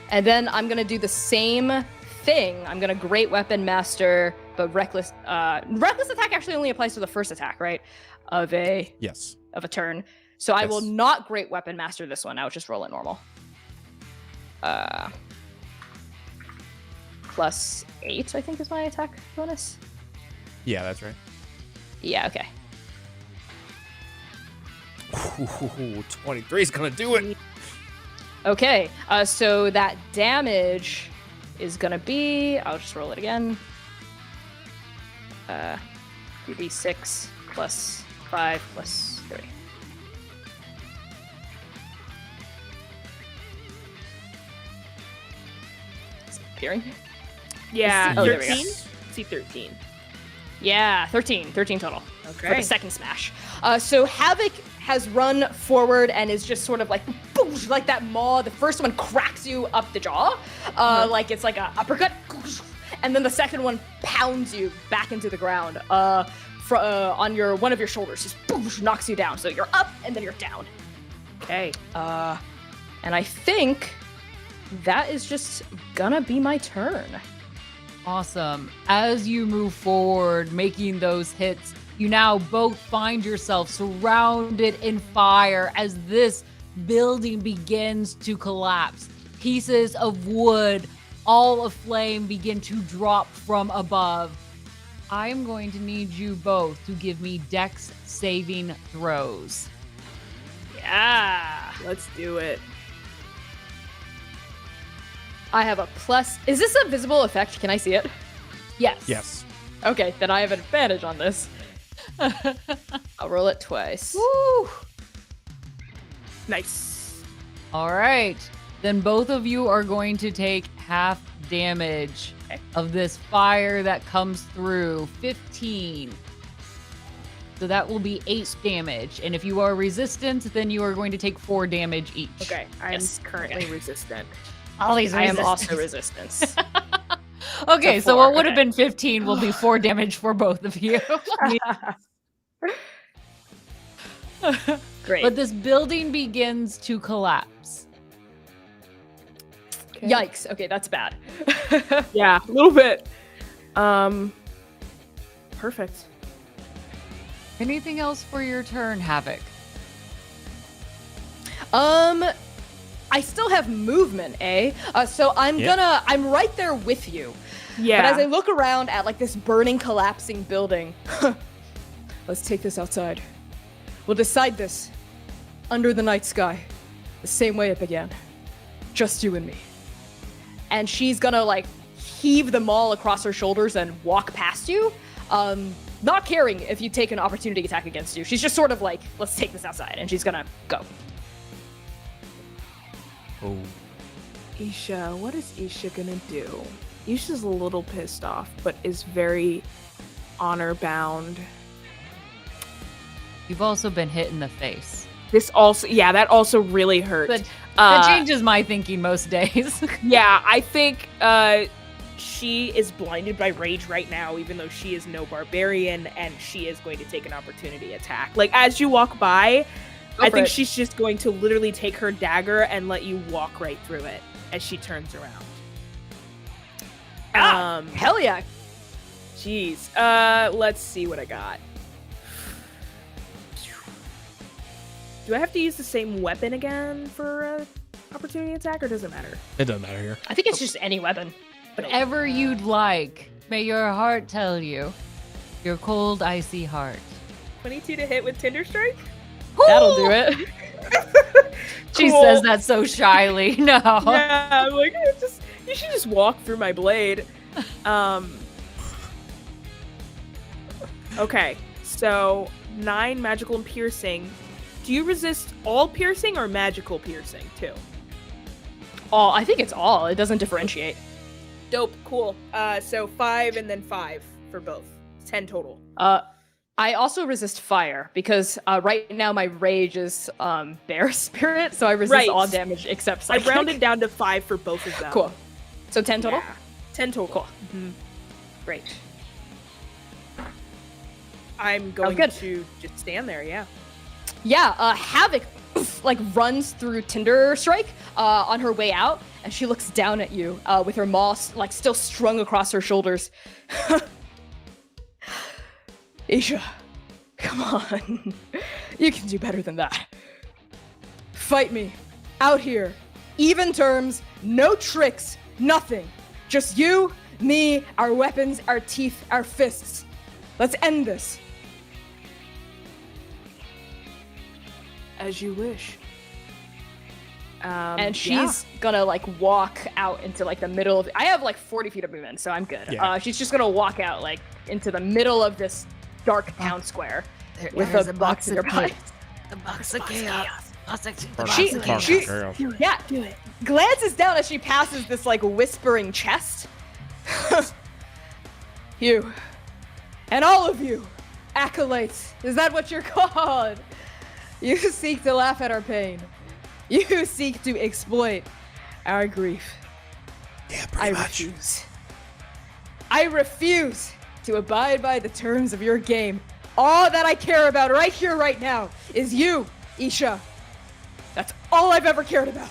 Speaker 1: And then I'm going to do the same thing. I'm going to Great Weapon Master, but Reckless Attack actually only applies to the first attack, right? Of a
Speaker 8: Yes.
Speaker 1: turn. So I will
Speaker 8: Yes.
Speaker 1: not Great Weapon Master this one. I'll just roll it normal. Plus 8, I think, is my attack bonus.
Speaker 8: Yeah, that's right.
Speaker 1: Yeah, okay.
Speaker 8: Ooh, 23 is gonna do it.
Speaker 1: Okay, so that damage is gonna be, I'll just roll it again. 2d6 plus 5 plus 3. Is it appearing?
Speaker 2: Yeah,
Speaker 1: Oh, there we go.
Speaker 2: 13? See 13.
Speaker 1: Yeah, 13 total for
Speaker 2: Okay.
Speaker 1: the second smash. So Havoc has run forward and is just sort of like, boosh, like that maw. The first one cracks you up the jaw, like it's like a uppercut, and then the second one pounds you back into the ground on one of your shoulders, just boosh, knocks you down. So you're up and then you're down.
Speaker 2: Okay.
Speaker 1: And I think that is just gonna be my turn.
Speaker 4: Awesome. As you move forward, making those hits, you now both find yourself surrounded in fire as this building begins to collapse. Pieces of wood, all aflame, begin to drop from above. I am going to need you both to give me dex saving throws.
Speaker 1: Yeah.
Speaker 2: Let's do it.
Speaker 1: I have a plus. Is this a visible effect? Can I see it?
Speaker 4: Yes.
Speaker 8: Yes.
Speaker 1: Okay, then I have an advantage on this. I'll roll it twice.
Speaker 4: Woo!
Speaker 2: Nice.
Speaker 4: All right. Then both of you are going to take half damage of this fire that comes through. 15. So that will be 8 damage. And if you are resistant, then you are going to take 4 damage each.
Speaker 2: Okay, I'm
Speaker 1: Yes.
Speaker 2: currently resistant.
Speaker 4: All these
Speaker 1: I am also resistance.
Speaker 4: Okay,
Speaker 1: So
Speaker 4: so what
Speaker 1: 4,
Speaker 4: would have
Speaker 1: okay.
Speaker 4: been 15 will be 4 damage for both of you.
Speaker 1: Great.
Speaker 4: But this building begins to collapse.
Speaker 1: Yikes. Okay, that's bad.
Speaker 2: Yeah, a little bit. Perfect.
Speaker 4: Anything else for your turn, Havoc?
Speaker 1: I still have movement, eh? So I'm right there with you.
Speaker 2: Yeah.
Speaker 1: But as I look around at like this burning, collapsing building, let's take this outside. We'll decide this under the night sky, the same way it began. Just you and me. And she's gonna like heave the maul across her shoulders and walk past you, not caring if you take an opportunity attack against you. She's just sort of like, let's take this outside, and she's gonna go.
Speaker 8: Oh.
Speaker 2: Isha, what is Isha gonna do? Isha's a little pissed off, but is very honor bound.
Speaker 4: You've also been hit in the face.
Speaker 2: This also, yeah, that also really hurt.
Speaker 4: But that changes my thinking most days.
Speaker 2: Yeah, I think she is blinded by rage right now, even though she is no barbarian, and she is going to take an opportunity attack. Like, as you walk by, I think she's just going to literally take her dagger and let you walk right through it as she turns around.
Speaker 1: Hell yeah.
Speaker 2: Jeez. Let's see what I got. Do I have to use the same weapon again for opportunity attack, or does it matter?
Speaker 8: It doesn't matter here.
Speaker 1: I think it's just any weapon.
Speaker 4: Whatever you'd like. May your heart tell you. Your cold, icy heart.
Speaker 2: 22 to hit with Tinder Strike?
Speaker 1: That'll do it.
Speaker 4: She
Speaker 2: Cool.
Speaker 4: says that so shyly. No.
Speaker 2: Yeah, I'm like, you should just walk through my blade. Okay, so 9 magical and piercing. Do you resist all piercing or magical piercing too?
Speaker 1: All. I think it's all. It doesn't differentiate.
Speaker 2: Dope, cool. So 5 and then 5 for both. 10 total.
Speaker 1: I also resist fire because right now my rage is bear spirit, so I resist all damage except
Speaker 2: I
Speaker 1: psychic.
Speaker 2: rounded down to 5 for both of them.
Speaker 1: Cool. So 10 total?
Speaker 2: Yeah. 10 total.
Speaker 1: Cool.
Speaker 2: Mm-hmm.
Speaker 1: Great.
Speaker 2: I'm going
Speaker 1: good.
Speaker 2: to just stand there, yeah.
Speaker 1: Yeah, Havoc like runs through Tinder Strike on her way out, and she looks down at you with her maw like still strung across her shoulders. Isha, come on. You can do better than that. Fight me. Out here. Even terms, no tricks, nothing. Just you, me, our weapons, our teeth, our fists. Let's end this.
Speaker 2: As you wish.
Speaker 1: And she's gonna like walk out into like the middle of. I have like 40 feet of movement, so I'm good.
Speaker 8: Yeah.
Speaker 1: She's just gonna walk out like into the middle of this dark town square with
Speaker 4: there's
Speaker 1: a box in her pocket.
Speaker 4: The box of chaos.
Speaker 1: Yeah, do it. Glances down as she passes this like whispering chest. You and all of you, acolytes. Is that what you're called? You seek to laugh at our pain. You seek to exploit our grief.
Speaker 8: Yeah,
Speaker 1: I refuse. I refuse to abide by the terms of your game. All that I care about right here, right now, is you, Isha. That's all I've ever cared about.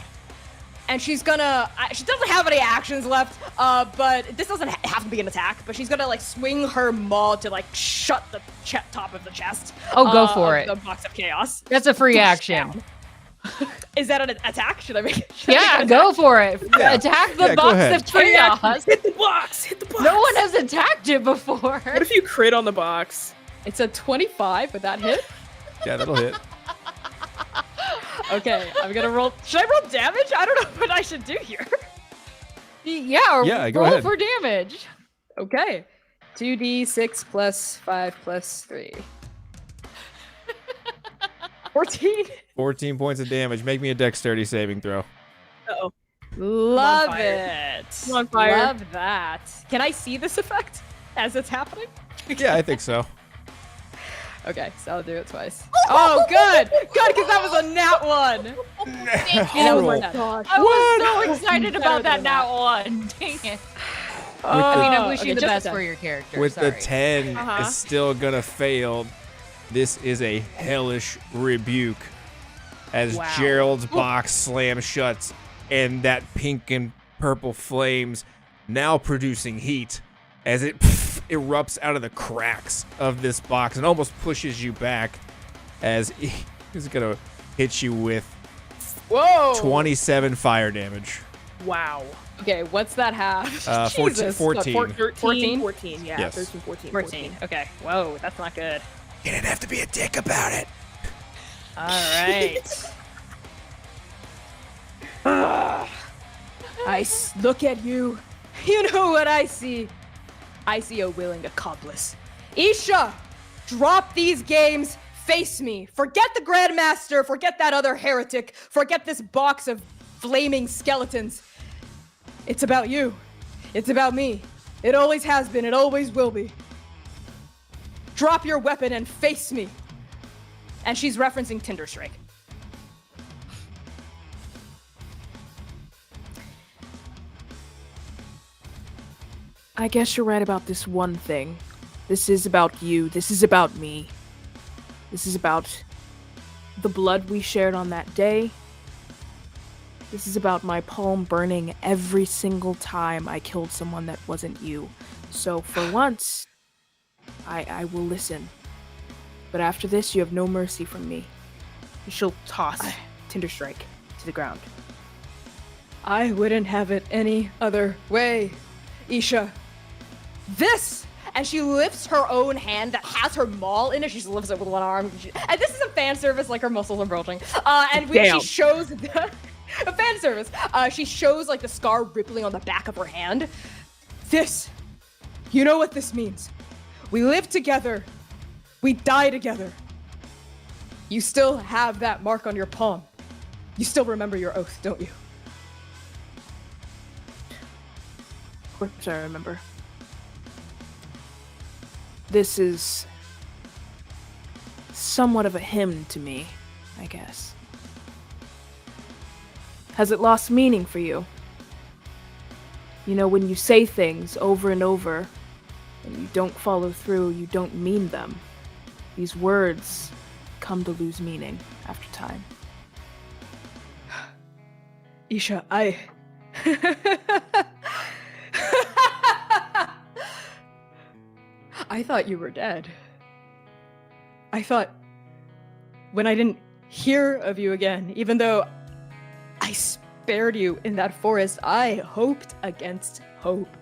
Speaker 1: And she's gonna, she doesn't have any actions left, but this doesn't have to be an attack, but she's gonna like swing her maw to like shut the top of the chest.
Speaker 4: Oh, go for it.
Speaker 1: The box of chaos.
Speaker 4: That's a free action.
Speaker 1: Is that an attack? Should I make it?
Speaker 4: Yeah, go for it. Attack the
Speaker 8: go ahead.
Speaker 4: box of chaos.
Speaker 2: Hit the box! Hit the box!
Speaker 4: No one has attacked it before.
Speaker 2: What if you crit on the box?
Speaker 1: It's a 25. Would that hit?
Speaker 8: Yeah, that'll hit.
Speaker 1: Okay, I'm gonna roll. Should I roll damage? I don't know what I should do here.
Speaker 4: Yeah,
Speaker 8: go
Speaker 4: roll
Speaker 8: ahead.
Speaker 4: for damage.
Speaker 1: Okay. 2d6 plus 5 plus 3. 14.
Speaker 8: 14 points of damage. Make me a dexterity saving throw.
Speaker 2: Uh-oh.
Speaker 1: Love
Speaker 2: fire.
Speaker 1: it.
Speaker 2: I'm on fire.
Speaker 1: Love that. Can I see this effect as it's happening?
Speaker 8: Yeah, I think so.
Speaker 1: Okay, so I'll do it twice. Oh, good! Good, because that was a nat 1!
Speaker 4: You know,
Speaker 8: Roll.
Speaker 4: I was so excited about that nat one. Dang it. I mean, I wish you the
Speaker 1: just
Speaker 4: best
Speaker 1: a
Speaker 4: for your character.
Speaker 8: With
Speaker 4: Sorry.
Speaker 8: the 10,
Speaker 2: Uh-huh.
Speaker 8: is still gonna fail. This is a hellish rebuke as
Speaker 2: Wow.
Speaker 8: Gerald's box slams shut, and that pink and purple flames now producing heat as it erupts out of the cracks of this box and almost pushes you back as he's gonna hit you with
Speaker 1: Whoa!
Speaker 8: 27 fire damage.
Speaker 2: Wow.
Speaker 1: Okay, what's that have?
Speaker 8: 14.
Speaker 2: 13, 14, yeah.
Speaker 8: Yes.
Speaker 2: 13, 14,
Speaker 1: 14. Okay, whoa, that's not good.
Speaker 8: You didn't have to be a dick about it.
Speaker 1: All right. Look at you. You know what I see? I see a willing accomplice. Isha, drop these games. Face me. Forget the Grandmaster. Forget that other heretic. Forget this box of flaming skeletons. It's about you. It's about me. It always has been. It always will be. Drop your weapon and face me. And she's referencing Tinder Strike.
Speaker 2: I guess you're right about this one thing. This is about you. This is about me. This is about the blood we shared on that day. This is about my palm burning every single time I killed someone that wasn't you. So for once, I will listen. But after this, you have no mercy from me. She'll toss Tinderstrike to the ground.
Speaker 1: I wouldn't have it any other way, Isha. This! And she lifts her own hand that has her maul in it. She just lifts it with one arm. And this is a fan service, like her muscles are bulging. She shows a fan service. She shows like the scar rippling on the back of her hand. This, you know what this means. We live together. We die together. You still have that mark on your palm. You still remember your oath, don't you?
Speaker 2: Of course I remember. This is somewhat of a hymn to me, I guess. Has it lost meaning for you? You know, when you say things over and over, and you don't follow through, you don't mean them. These words come to lose meaning after time.
Speaker 1: Isha, I thought you were dead. I thought when I didn't hear of you again, even though I spared you in that forest, I hoped against hope.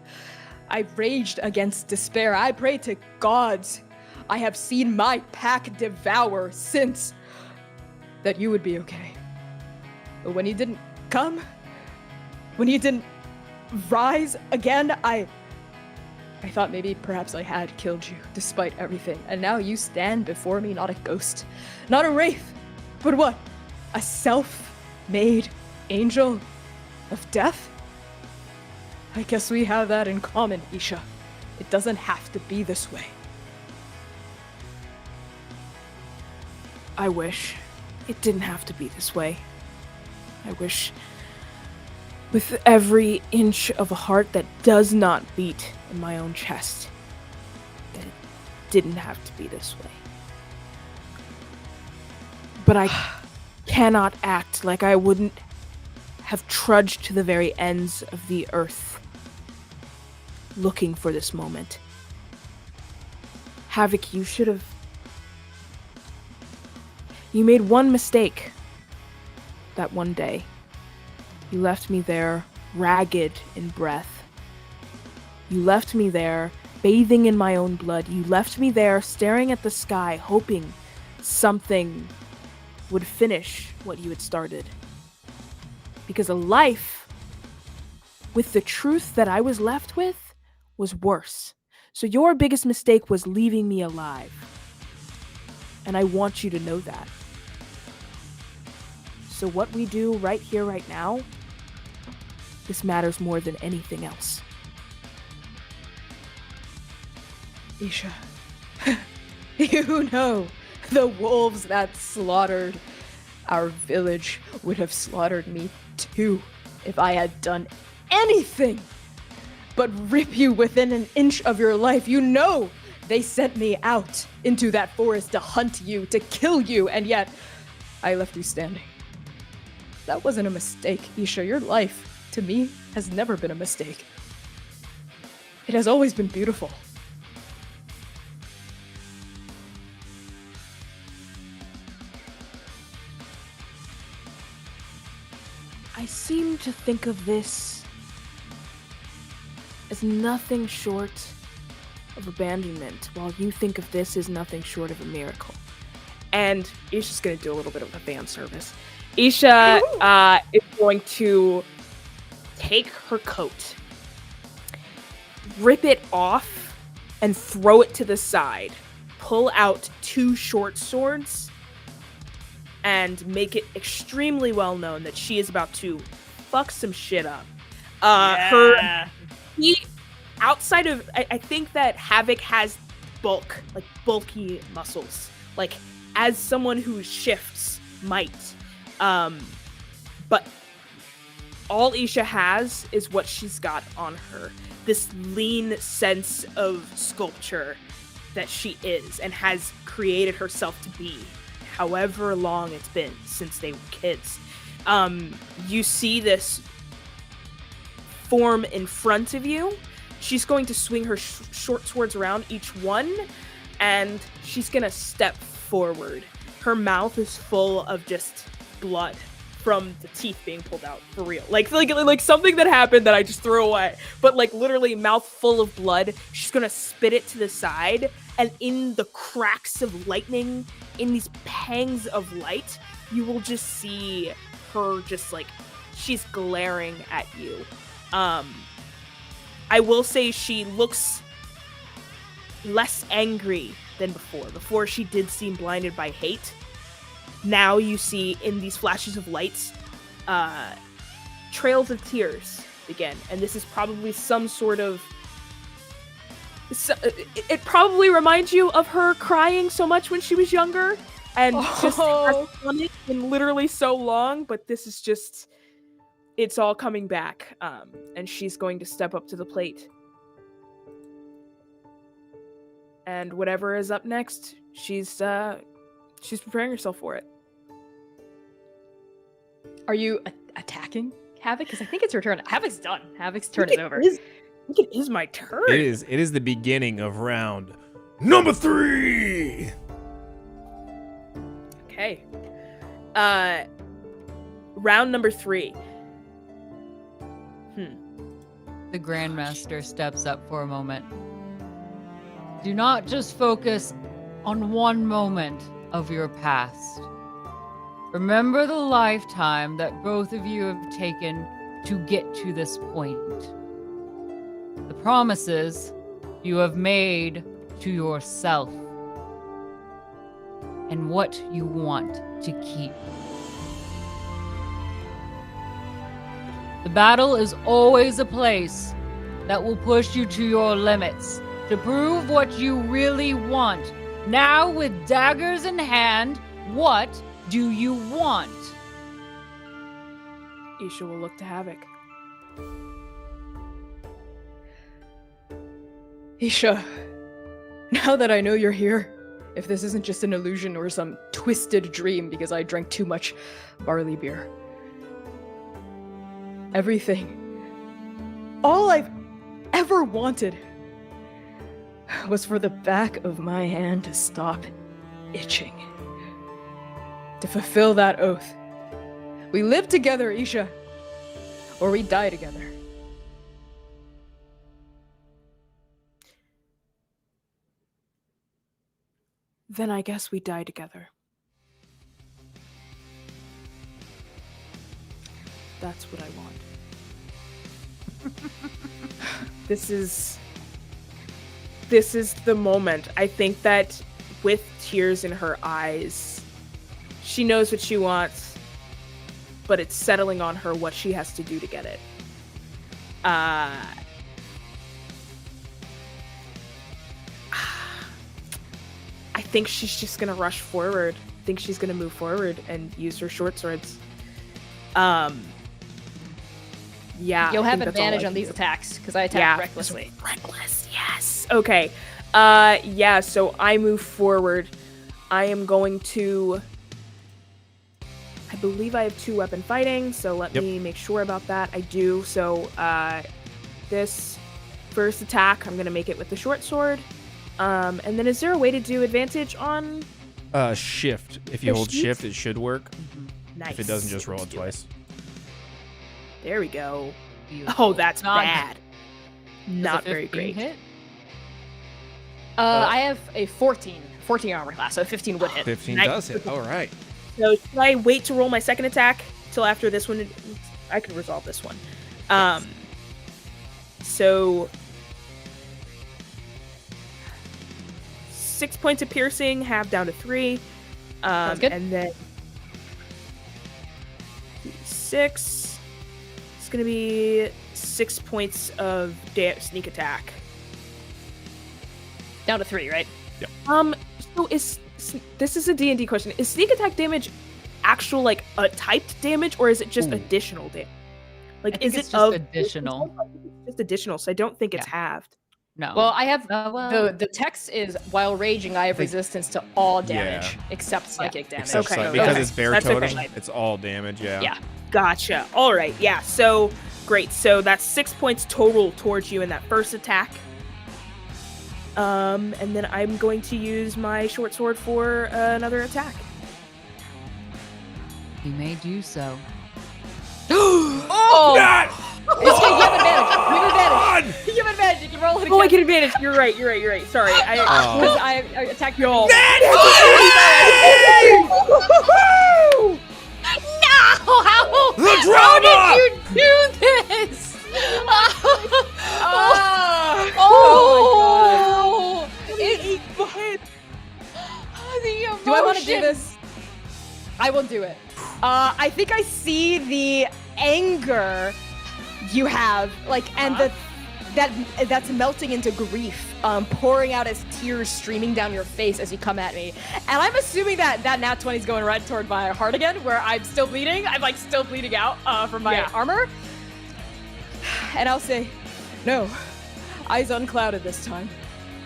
Speaker 1: I raged against despair. I prayed to gods I have seen my pack devour since that you would be okay. But when you didn't come, when you didn't rise again, I thought maybe perhaps I had killed you, despite everything. And now you stand before me, not a ghost, not a wraith, but what? A self-made angel of death? I guess we have that in common, Isha. It doesn't have to be this way.
Speaker 2: I wish it didn't have to be this way. I wish with every inch of a heart that does not beat in my own chest that it didn't have to be this way. But I cannot act like I wouldn't have trudged to the very ends of the earth looking for this moment. Havoc, you should have... You made one mistake that one day. You left me there, ragged in breath. You left me there, bathing in my own blood. You left me there, staring at the sky, hoping something would finish what you had started. Because a life with the truth that I was left with was worse. So your biggest mistake was leaving me alive. And I want you to know that. So what we do right here, right now, this matters more than anything else.
Speaker 1: Isha, you know, the wolves that slaughtered our village would have slaughtered me too if I had done anything but rip you within an inch of your life. You know they sent me out into that forest to hunt you, to kill you, and yet I left you standing. That wasn't a mistake, Isha. Your life, to me, has never been a mistake. It has always been beautiful.
Speaker 2: I seem to think of this as nothing short of abandonment, while you think of this as nothing short of a miracle. And Isha's gonna do a little bit of a fan service. Isha is going to take her coat, rip it off, and throw it to the side. Pull out 2 short swords, and make it extremely well known that she is about to fuck some shit up. Outside of, I think that Havoc has bulky muscles. Like, as someone who shifts might. But all Isha has is what she's got on her. this lean sense of sculpture that she is and has created herself to be, however long it's been since they were kids. You see this form in front of you. She's going to swing her short swords around each one, and she's gonna step forward. Her mouth is full of just blood from the teeth being pulled out, for real. Like something that happened that I just threw away. But like literally mouth full of blood. She's gonna spit it to the side, and in the cracks of lightning, in these pangs of light, you will just see her just like, she's glaring at you. I will say she looks less angry than before. Before she did seem blinded by hate. Now you see in these flashes of lights, trails of tears again. And this is probably some sort of... it probably reminds you of her crying so much when she was younger. And just hasn't done it in literally so long. But this is just... it's all coming back. And she's going to step up to the plate. And whatever is up next, she's preparing herself for it.
Speaker 1: Are you attacking Havoc? Because I think it's her turn. Havoc's done. Havoc's turn is over.
Speaker 2: I think it is my turn.
Speaker 8: It is the beginning of round number 3.
Speaker 2: Okay. Round number 3.
Speaker 4: The Grandmaster steps up for a moment. Do not just focus on one moment of your past. Remember the lifetime that both of you have taken to get to this point. The promises you have made to yourself. And what you want to keep. The battle is always a place that will push you to your limits to prove what you really want. Now, with daggers in hand, what do you want?
Speaker 2: Isha will look to Havoc.
Speaker 1: Isha, now that I know you're here, if this isn't just an illusion or some twisted dream because I drank too much barley beer. Everything, all I've ever wanted was for the back of my hand to stop itching. To fulfill that oath. We live together, Isha, or we die together.
Speaker 2: Then I guess we die together. That's what I want. This is the moment. I think that with tears in her eyes, she knows what she wants, but it's settling on her what she has to do to get it. I think she's just gonna rush forward. I think she's gonna move forward and use her short swords. Yeah.
Speaker 1: You'll have advantage on these attacks, because I attack recklessly.
Speaker 2: Reckless, yes. Okay. Yeah, so I move forward. I am going to... I believe I have 2 weapon fighting, so let me make sure about that. I do. So this first attack, I'm going to make it with the short sword. And then is there a way to do advantage on...
Speaker 8: Shift. If you hold shift, it should work.
Speaker 2: Nice.
Speaker 8: If it doesn't, just roll it twice.
Speaker 2: There we go.
Speaker 4: Beautiful.
Speaker 2: Oh, that's bad. Not very great.
Speaker 4: Hit?
Speaker 1: I have a 14 armor class, so 15 would hit.
Speaker 8: 15
Speaker 2: Nice.
Speaker 8: does hit. All right.
Speaker 2: So should I wait to roll my second attack till after this one? I can resolve this one. So 6 points of piercing, half down to 3.
Speaker 1: Sounds good.
Speaker 2: And then 6. It's gonna be 6 points of sneak attack.
Speaker 1: Down to 3, right?
Speaker 2: So this is a D&D question. Is sneak attack damage actual, like, a typed damage, or is it just additional damage? Like,
Speaker 4: I think
Speaker 2: is
Speaker 4: it's
Speaker 2: it
Speaker 4: just
Speaker 2: of
Speaker 4: additional?
Speaker 2: I think it's just additional, so I don't think it's halved.
Speaker 4: No.
Speaker 1: Well, I have
Speaker 4: well,
Speaker 1: the text is while raging, I have resistance to all damage
Speaker 3: Yeah.
Speaker 1: except psychic damage.
Speaker 8: Except
Speaker 2: Okay.
Speaker 8: because
Speaker 2: Okay.
Speaker 8: it's bear
Speaker 2: That's
Speaker 8: totem,
Speaker 2: okay.
Speaker 8: it's all damage. Yeah.
Speaker 1: Yeah.
Speaker 2: Gotcha. All right. Yeah. So great. So that's 6 points total towards you in that first attack. And then I'm going to use my short sword for another attack.
Speaker 4: you may do so.
Speaker 1: Oh!
Speaker 3: God!
Speaker 1: It's okay, you have advantage. You have advantage.
Speaker 3: God!
Speaker 1: You have advantage. You can roll it again.
Speaker 2: Oh, I get advantage. You're right. Sorry.
Speaker 1: Because I attacked
Speaker 2: Y'all.
Speaker 4: How
Speaker 3: The drama!
Speaker 4: did you do this?
Speaker 1: Oh
Speaker 4: It's the emotion.
Speaker 1: Do I want to do this? I will do it. I think I see the anger you have, like, and that's melting into grief, pouring out as tears streaming down your face as you come at me. And I'm assuming that nat 20 is going right toward my heart again, where I'm still bleeding. I'm like still bleeding out from my armor. And I'll say, no, eyes unclouded this time.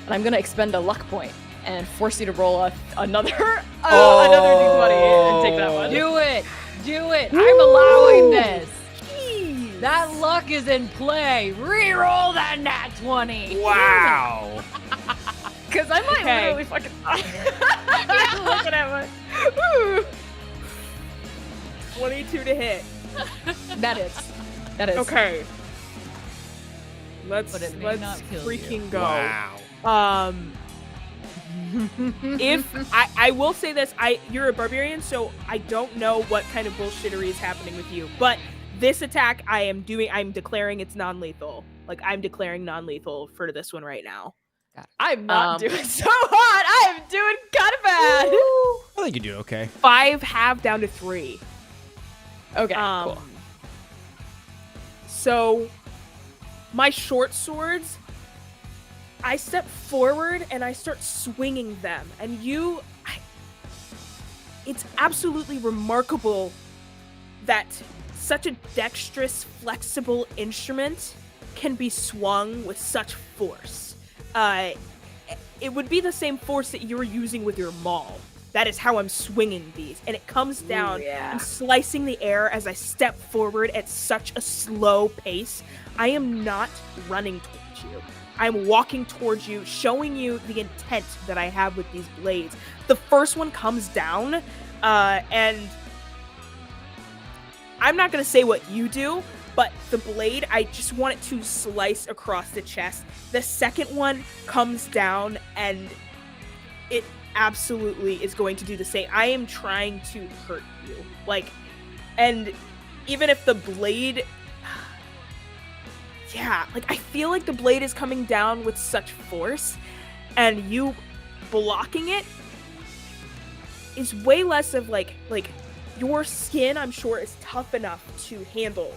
Speaker 1: And I'm gonna expend a luck point and force you to roll another d20 and take that one.
Speaker 4: Do it. I'm allowing this. That luck is in play. Reroll that nat 20.
Speaker 3: Wow!
Speaker 1: Because I might
Speaker 2: Okay.
Speaker 1: literally fucking I'm looking at my
Speaker 2: 22 to hit.
Speaker 1: That is.
Speaker 2: Okay. Let's
Speaker 4: But it may
Speaker 2: let's
Speaker 4: not kill
Speaker 2: freaking
Speaker 4: you.
Speaker 2: go.
Speaker 3: Wow.
Speaker 2: If I will say this, you're a barbarian, so I don't know what kind of bullshittery is happening with you. But this attack I'm declaring it's non-lethal. Like, I'm declaring non-lethal for this one right now.
Speaker 1: I'm not doing so hot. I am doing kind of bad.
Speaker 8: I think you do okay.
Speaker 2: 5 half down to 3.
Speaker 1: Okay, cool.
Speaker 2: So my short swords, I step forward and I start swinging them, and it's absolutely remarkable that such a dexterous, flexible instrument can be swung with such force. It would be the same force that you're using with your maul. That is how I'm swinging these, and it comes down and slicing the air as I step forward at such a slow pace. I am not running towards you. I'm walking towards you, showing you the intent that I have with these blades. The first one comes down, and I'm not going to say what you do, but the blade, I just want it to slice across the chest. The second one comes down, and it absolutely is going to do the same. I am trying to hurt you. And even if the blade... Yeah, I feel like the blade is coming down with such force, and you blocking it is way less of like your skin, I'm sure, is tough enough to handle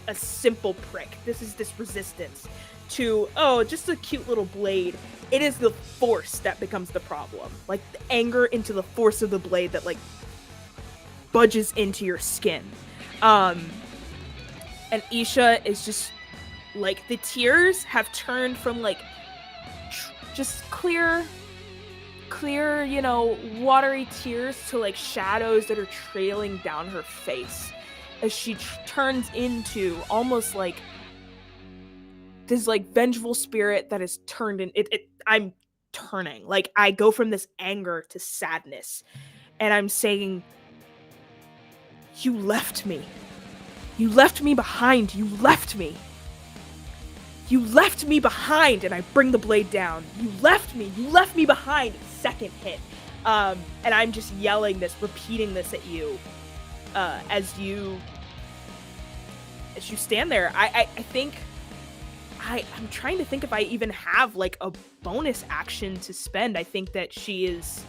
Speaker 2: a simple prick. This is this resistance to, just a cute little blade. It is the force that becomes the problem. The anger into the force of the blade that budges into your skin. And Isha is just the tears have turned from just clear, watery tears to shadows that are trailing down her face as she turns into almost this vengeful spirit that is turned in I'm turning. I go from this anger to sadness, and I'm saying, you left me behind. You left me behind, and I bring the blade down. You left me behind. Second hit. And I'm just yelling this, repeating this at you, as you stand there. I think I'm trying to think if I even have a bonus action to spend. I think that she is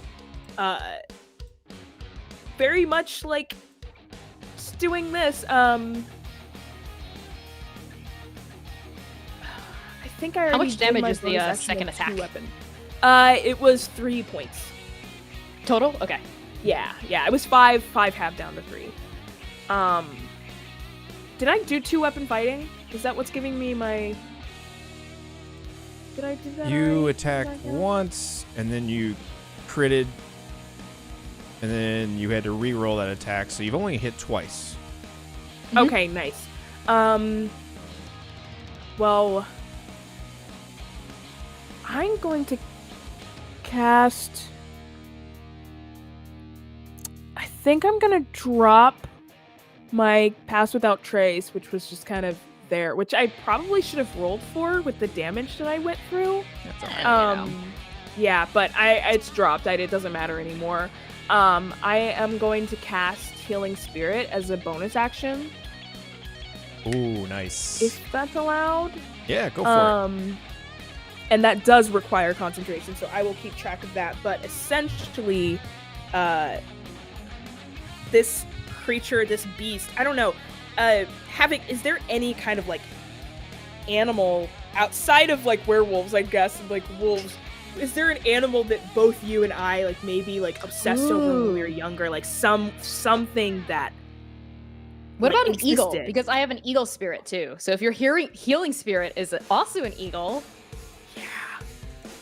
Speaker 2: very much just doing this. I think I already
Speaker 1: How much
Speaker 2: did
Speaker 1: damage
Speaker 2: my
Speaker 1: is the
Speaker 2: bonus action
Speaker 1: second
Speaker 2: of
Speaker 1: attack?
Speaker 2: 2 weapon. It was 3 points.
Speaker 1: Total? Okay.
Speaker 2: Yeah, it was 5 half down to 3. Did I do 2-weapon fighting? Is that what's giving me my... Did I do that?
Speaker 8: You
Speaker 2: already?
Speaker 8: attacked
Speaker 2: Did I do that?
Speaker 8: once, and then you critted, and then you had to re-roll that attack, so you've only hit twice.
Speaker 2: Okay, nice. Well, I'm going to cast... I think I'm going to drop my Pass Without Trace, which was just kind of there, which I probably should have rolled for with the damage that I went through.
Speaker 8: That's all right.
Speaker 2: Yeah, but it's dropped. It doesn't matter anymore. I am going to cast Healing Spirit as a bonus action,
Speaker 8: Ooh, nice.
Speaker 2: if that's allowed.
Speaker 8: Yeah, go for it.
Speaker 2: And that does require concentration, so I will keep track of that. But essentially, this creature, this beast, I don't know, Havoc, is there any kind of, like, animal outside of, like, werewolves, I guess, like, wolves? Is there an animal that both you and I, like, maybe, like, obsessed over when we were younger? Like, something that...
Speaker 1: What
Speaker 2: like,
Speaker 1: about an eagle?
Speaker 2: existed?
Speaker 1: Because I have an eagle spirit too. So if your healing spirit is also an eagle.
Speaker 2: Yeah.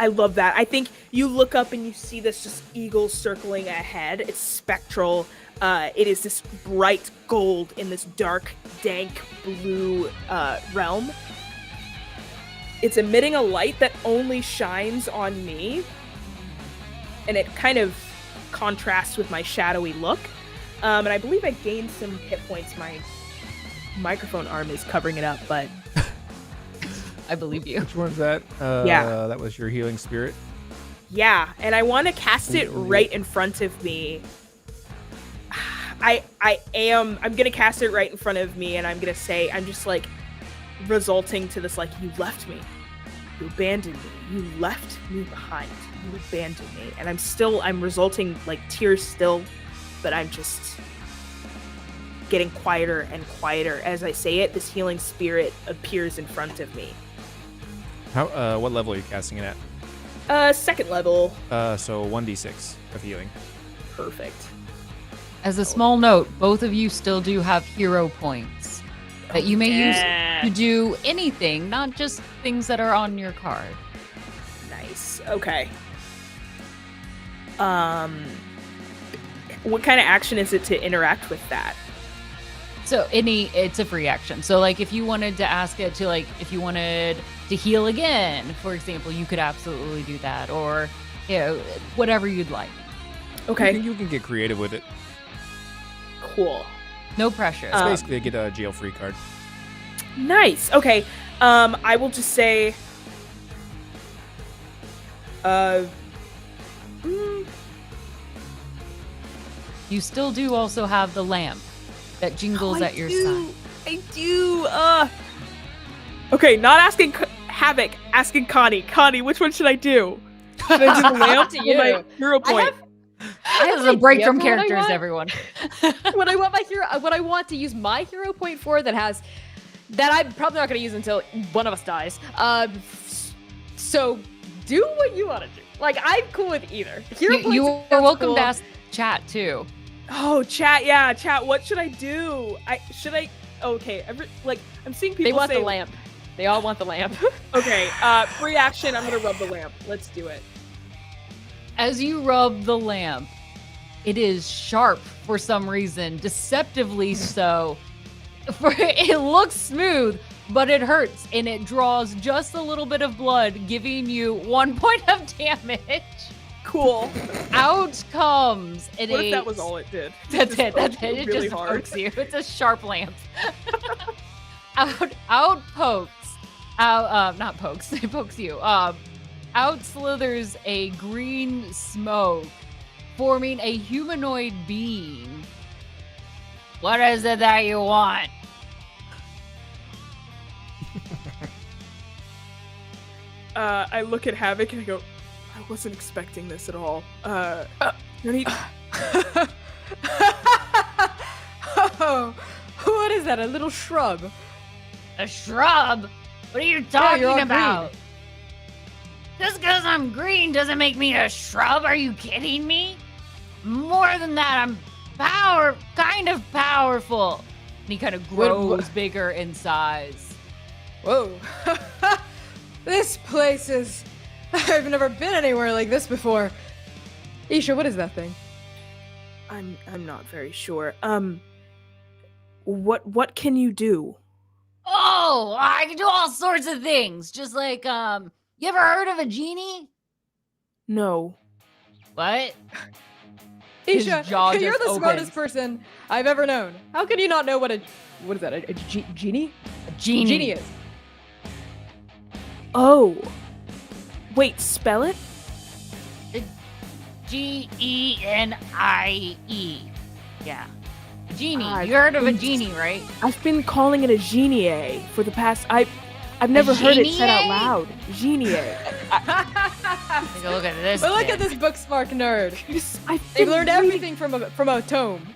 Speaker 2: I love that. I think you look up and you see this just eagle circling ahead. It's spectral. It is this bright gold in this dark, dank blue realm. It's emitting a light that only shines on me. And it kind of contrasts with my shadowy look. And I believe I gained some hit points. My microphone arm is covering it up, but...
Speaker 4: I believe you.
Speaker 8: Which one's that?
Speaker 2: Yeah.
Speaker 8: That was your Healing Spirit.
Speaker 2: Yeah, and I want to cast it right in front of me. I'm gonna cast it right in front of me, and I'm gonna say, I'm just like, resulting to this, like, you left me. You abandoned me. You left me behind. You abandoned me. And I'm resulting, like, tears still, but I'm just getting quieter and quieter. As I say it, this healing spirit appears in front of me.
Speaker 8: How? What level are you casting it at?
Speaker 2: Second level.
Speaker 8: So 1d6 of healing.
Speaker 2: Perfect.
Speaker 4: As a small note, both of you still do have hero points that you may use to do anything, not just things that are on your card.
Speaker 2: Nice. Okay. What kind of action is it to interact with that?
Speaker 4: So it's a free action. So like if you wanted to ask it to, like, if you wanted to heal again, for example, you could absolutely do that, or, you know, whatever you'd like.
Speaker 2: Okay.
Speaker 8: You can get creative with it.
Speaker 2: Cool.
Speaker 4: No pressure.
Speaker 8: It's basically get a jail-free card.
Speaker 2: Nice. Okay. I will just say,
Speaker 4: You still do also have the lamp that jingles at your side.
Speaker 2: I do. Okay, not asking Havoc, asking Connie. Connie, which one should I do? Should I do the lamp
Speaker 1: to
Speaker 2: or
Speaker 1: you.
Speaker 2: my hero point?
Speaker 4: This is a break
Speaker 1: idea
Speaker 4: from
Speaker 1: for what I
Speaker 4: characters,
Speaker 1: want.
Speaker 4: everyone.
Speaker 1: What I want to use my hero point for that I'm probably not going to use until one of us dies. So do what you want to do. Like, I'm cool with either. Hero points
Speaker 4: You
Speaker 1: sounds
Speaker 4: are welcome
Speaker 1: cool.
Speaker 4: to ask chat too.
Speaker 2: Oh, chat. Yeah, chat. What should I do? Okay. I'm seeing people
Speaker 1: They want
Speaker 2: say
Speaker 1: the lamp. They all want the lamp.
Speaker 2: Okay. Free action. I'm gonna rub the lamp. Let's do it.
Speaker 4: As you rub the lamp, it is sharp for some reason, deceptively so. It looks smooth, but it hurts, and it draws just a little bit of blood, giving you 1 point of damage.
Speaker 2: Cool.
Speaker 4: Out comes an
Speaker 2: What if
Speaker 4: eight.
Speaker 2: that was all it did?
Speaker 4: That's it. That's it.
Speaker 2: poked
Speaker 4: It
Speaker 2: really
Speaker 4: just
Speaker 2: hard.
Speaker 4: pokes you. It's a sharp lamp. Out pokes. Not pokes. It pokes you. Out slithers a green smoke, forming a humanoid being. What is it that you want?
Speaker 2: I look at Havoc and I go, I wasn't expecting this at all.
Speaker 1: Oh, what is that? A little shrub?
Speaker 4: A shrub? What are you
Speaker 1: you're
Speaker 4: talking
Speaker 1: all
Speaker 4: about? Just because I'm green doesn't make me a shrub. Are you kidding me? More than that, I'm kind of powerful. And he kind of grows bigger in size.
Speaker 1: Whoa. This place is... I've never been anywhere like this before. Isha, what is that thing?
Speaker 2: I'm not very sure. What can you do?
Speaker 4: Oh, I can do all sorts of things. Just like, you ever heard of a genie?
Speaker 2: No.
Speaker 4: What? His
Speaker 1: Isha,
Speaker 4: jaw
Speaker 1: you're
Speaker 4: just
Speaker 1: the
Speaker 4: opens.
Speaker 1: smartest person I've ever known. How can you not know what is that, a genie?
Speaker 4: A genie.
Speaker 1: Genie is.
Speaker 2: Oh. Wait, spell it?
Speaker 4: Genie. Yeah. A genie.
Speaker 2: I've
Speaker 4: You heard of a
Speaker 2: been-
Speaker 4: genie, right?
Speaker 2: I've been calling it a genie for the past... I've never heard it said out loud. Genie.
Speaker 4: Take a look at this.
Speaker 1: But look
Speaker 4: thing.
Speaker 1: at this book smart nerd.
Speaker 2: I've
Speaker 1: They've
Speaker 2: been
Speaker 1: learned
Speaker 2: reading-
Speaker 1: everything from a tome.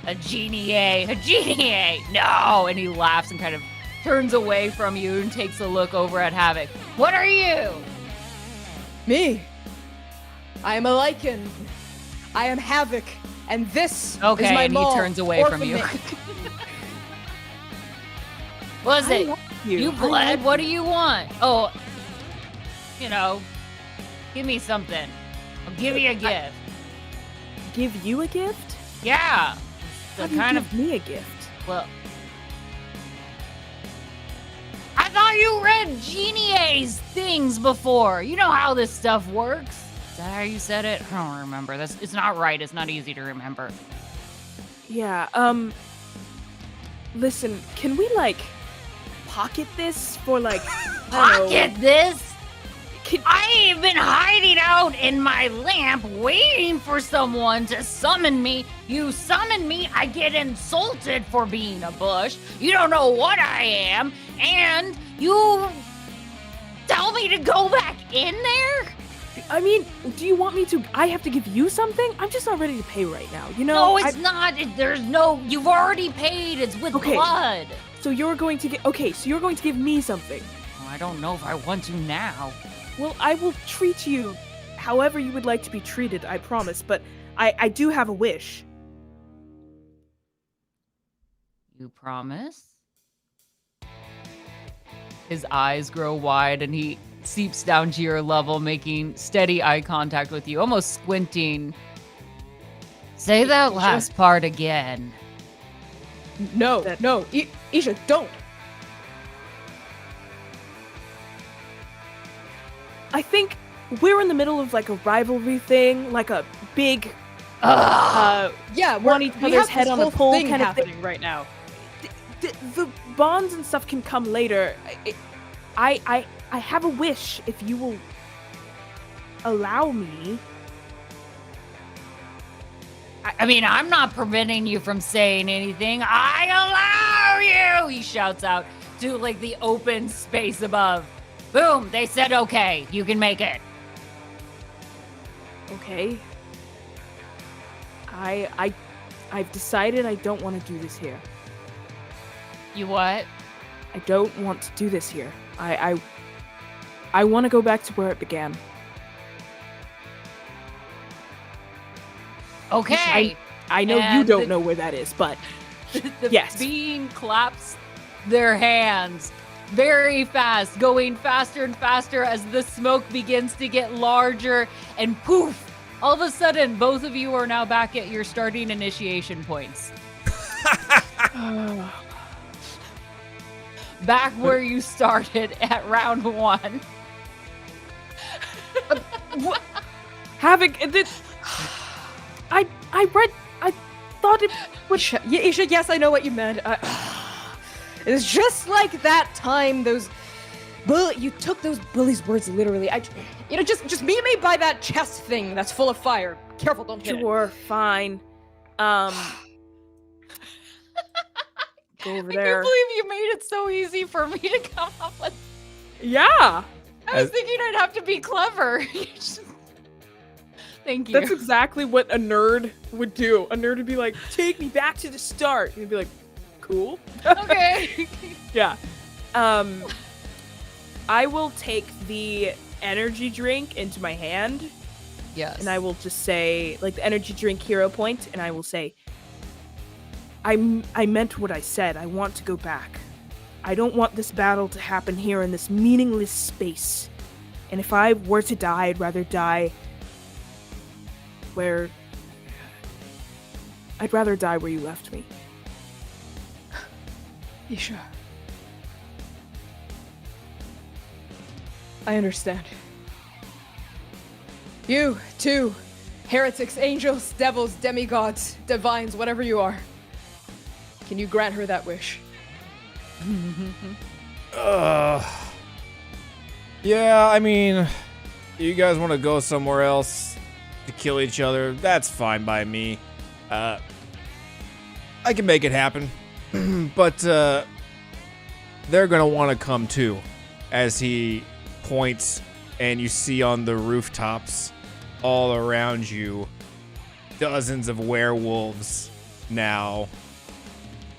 Speaker 4: A genie. A genie. No. And he laughs and kind of turns away from you and takes a look over at Havoc. What are you?
Speaker 1: Me. I am a lichen. I am Havoc. And this
Speaker 4: Okay,
Speaker 1: is my
Speaker 4: and he
Speaker 1: mall,
Speaker 4: turns away from you.
Speaker 1: orphanage.
Speaker 4: What is
Speaker 2: I
Speaker 4: it?
Speaker 2: like
Speaker 4: You
Speaker 2: I
Speaker 4: bled?
Speaker 2: like
Speaker 4: What do you want? Oh, give me something. I'll give you a gift.
Speaker 2: Give you a gift?
Speaker 4: Yeah.
Speaker 2: How
Speaker 4: The
Speaker 2: do you
Speaker 4: kind
Speaker 2: give me a gift?
Speaker 4: well. I thought you read Genie's things before. You know how this stuff works. Is that how you said it? I don't remember. It's not right. It's not easy to remember.
Speaker 2: Yeah, listen, can we, pocket this for, I don't know,
Speaker 4: Pocket this?
Speaker 2: Can-
Speaker 4: I've been hiding out in my lamp waiting for someone to summon me. You summon me, I get insulted for being a bush. You don't know what I am, and you tell me to go back in there?
Speaker 2: I mean, do you want me to... I have to give you something? I'm just not ready to pay right now, you know?
Speaker 4: No, it's not. There's no... You've already paid. It's with
Speaker 2: Okay.
Speaker 4: blood.
Speaker 2: So you're going to get... Okay, so you're going to give me something.
Speaker 4: Well, I don't know if I want to now.
Speaker 2: Well, I will treat you however you would like to be treated, I promise, but I do have a wish.
Speaker 4: You promise? His eyes grow wide and he seeps down to your level, making steady eye contact with you, almost squinting. Say that last part again.
Speaker 1: No, no, Isha, don't.
Speaker 2: I think we're in the middle of, a rivalry thing, a big...
Speaker 1: Yeah,
Speaker 2: want each
Speaker 1: we
Speaker 2: other's
Speaker 1: have
Speaker 2: head
Speaker 1: this
Speaker 2: on a
Speaker 1: whole
Speaker 2: pole
Speaker 1: thing
Speaker 2: kind of
Speaker 1: happening right now.
Speaker 2: The bonds and stuff can come later. I have a wish if you will allow me.
Speaker 4: I mean, I'm not preventing you from saying anything. I allow you! He shouts out to, the open space above. Boom! They said okay. You can make it.
Speaker 2: Okay. I've decided I don't want to do this here.
Speaker 4: You what?
Speaker 2: I don't want to do this here. I want to go back to where it began.
Speaker 4: Okay.
Speaker 2: I know you
Speaker 4: And
Speaker 2: don't know where that is, but
Speaker 4: The
Speaker 2: yes.
Speaker 4: being claps their hands very fast, going faster and faster as the smoke begins to get larger, and poof! All of a sudden, both of you are now back at your starting initiation points. Back where you started at round 1.
Speaker 2: Havoc, I thought it would...
Speaker 1: Isha, yes, I know what you meant. It's just like that time you took those bullies' words literally. Just meet me by that chest thing that's full of fire. Careful, don't hit it.
Speaker 2: Sure, fine. Go over
Speaker 4: I
Speaker 2: there.
Speaker 4: can't believe you made it so easy for me to come up with.
Speaker 2: Yeah,
Speaker 4: I was thinking I'd have to be clever. Thank you.
Speaker 2: that's exactly what a nerd would do. A nerd would be like, take me back to the start. And you'd be like, cool.
Speaker 4: Okay.
Speaker 2: Yeah. I will take the energy drink into my hand,
Speaker 4: Yes.
Speaker 2: and I will just say, the energy drink hero point, and I will say, I meant what I said. I want to go back. I don't want this battle to happen here in this meaningless space. And if I were to die, I'd rather die where... I'd rather die where you left me.
Speaker 1: Isha. I understand. You, too. Heretics, angels, devils, demigods, divines, whatever you are. Can you grant her that wish?
Speaker 8: Yeah, I mean, you guys want to go somewhere else to kill each other, that's fine by me. I can make it happen. But they're gonna want to come too, as he points, and you see on the rooftops all around you dozens of werewolves now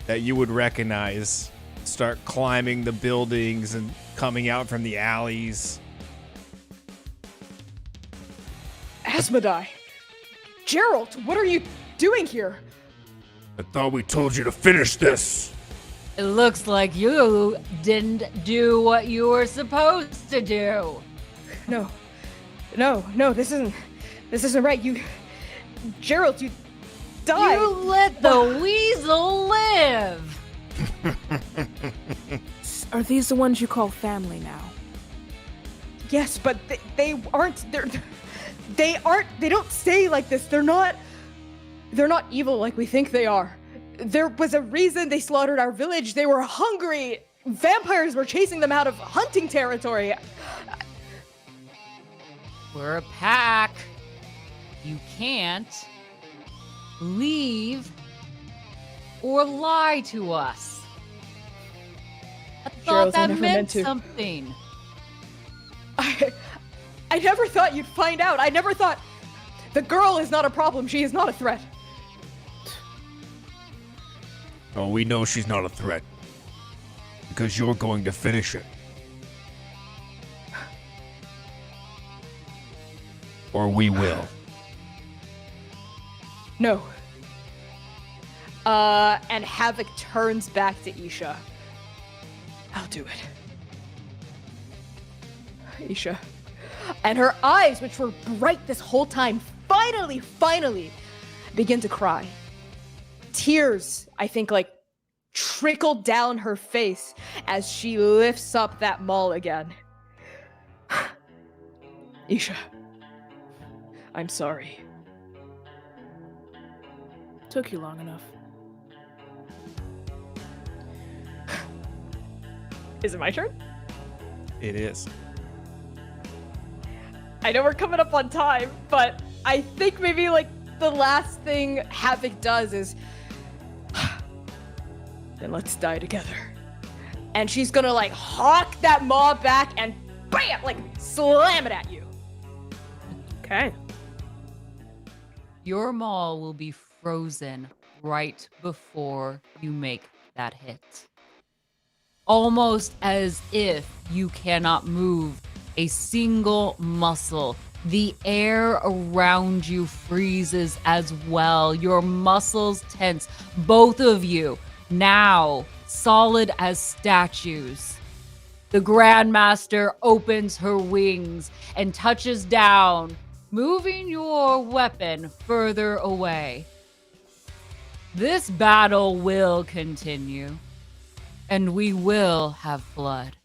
Speaker 8: that you would recognize start climbing the buildings and coming out from the alleys.
Speaker 1: Asmodai! Gerald, what are you doing here?
Speaker 5: I thought we told you to finish this.
Speaker 4: It looks like you didn't do what you were supposed to do.
Speaker 1: No, this isn't right. Gerald, you died.
Speaker 4: You let the weasel live.
Speaker 2: Are these the ones you call family now?
Speaker 1: Yes, but they aren't. They don't stay like this. They're not evil like we think they are. There was a reason they slaughtered our village. They were hungry. Vampires were chasing them out of hunting territory.
Speaker 4: We're a pack. You can't leave or lie to us. I thought
Speaker 1: Gerald, I
Speaker 4: that
Speaker 1: never
Speaker 4: meant
Speaker 1: meant to.
Speaker 4: something.
Speaker 1: I never thought you'd find out. I never thought the girl is not a problem. She is not a threat.
Speaker 5: Oh, we know she's not a threat. Because you're going to finish it. Or we will.
Speaker 1: No. And Havoc turns back to Isha. I'll do it. Isha. And her eyes, which were bright this whole time, finally begin to cry. Tears, I think, trickle down her face as she lifts up that maul again. Isha. I'm sorry.
Speaker 2: Took you long enough.
Speaker 1: Is it my turn?
Speaker 8: It is.
Speaker 1: I know we're coming up on time, but I think maybe the last thing Havoc does is then let's die together. And she's gonna hawk that maw back and bam, slam it at you.
Speaker 2: Okay.
Speaker 4: Your maul will be frozen right before you make that hit. Almost as if you cannot move a single muscle. The air around you freezes as well. Your muscles tense. Both of you now solid as statues. The Grandmaster opens her wings and touches down, moving your weapon further away. This battle will continue, and we will have blood.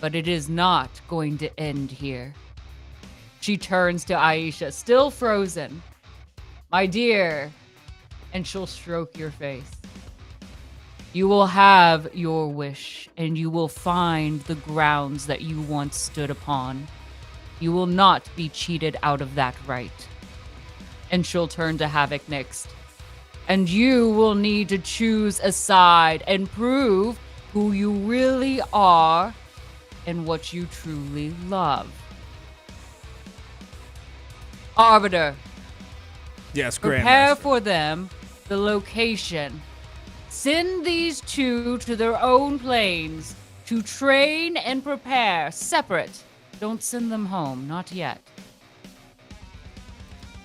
Speaker 4: But it is not going to end here. She turns to Aisha, still frozen. My dear, and she'll stroke your face. You will have your wish, and you will find the grounds that you once stood upon. You will not be cheated out of that right. And she'll turn to Havoc next. And you will need to choose a side and prove who you really are and what you truly love. Arbiter,
Speaker 8: Yes,
Speaker 4: prepare
Speaker 8: Grandmaster.
Speaker 4: for them the location. Send these two to their own planes to train and prepare separate. Don't send them home, not yet.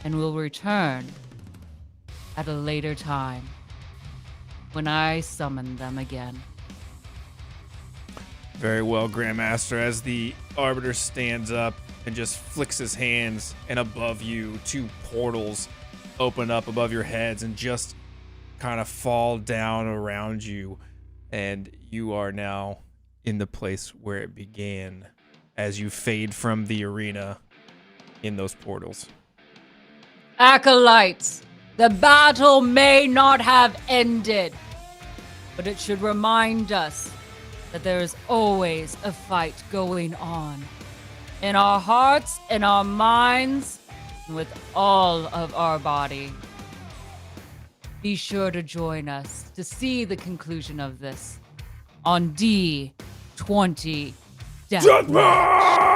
Speaker 4: And we'll return at a later time when I summon them again.
Speaker 8: Very well, Grandmaster. As the Arbiter stands up and just flicks his hands, and above you, 2 portals open up above your heads and just kind of fall down around you, and you are now in the place where it began as you fade from the arena in those portals.
Speaker 4: Acolytes, the battle may not have ended, but it should remind us that there is always a fight going on. In our hearts, in our minds, and with all of our body. Be sure to join us to see the conclusion of this on D20 Deathmatch.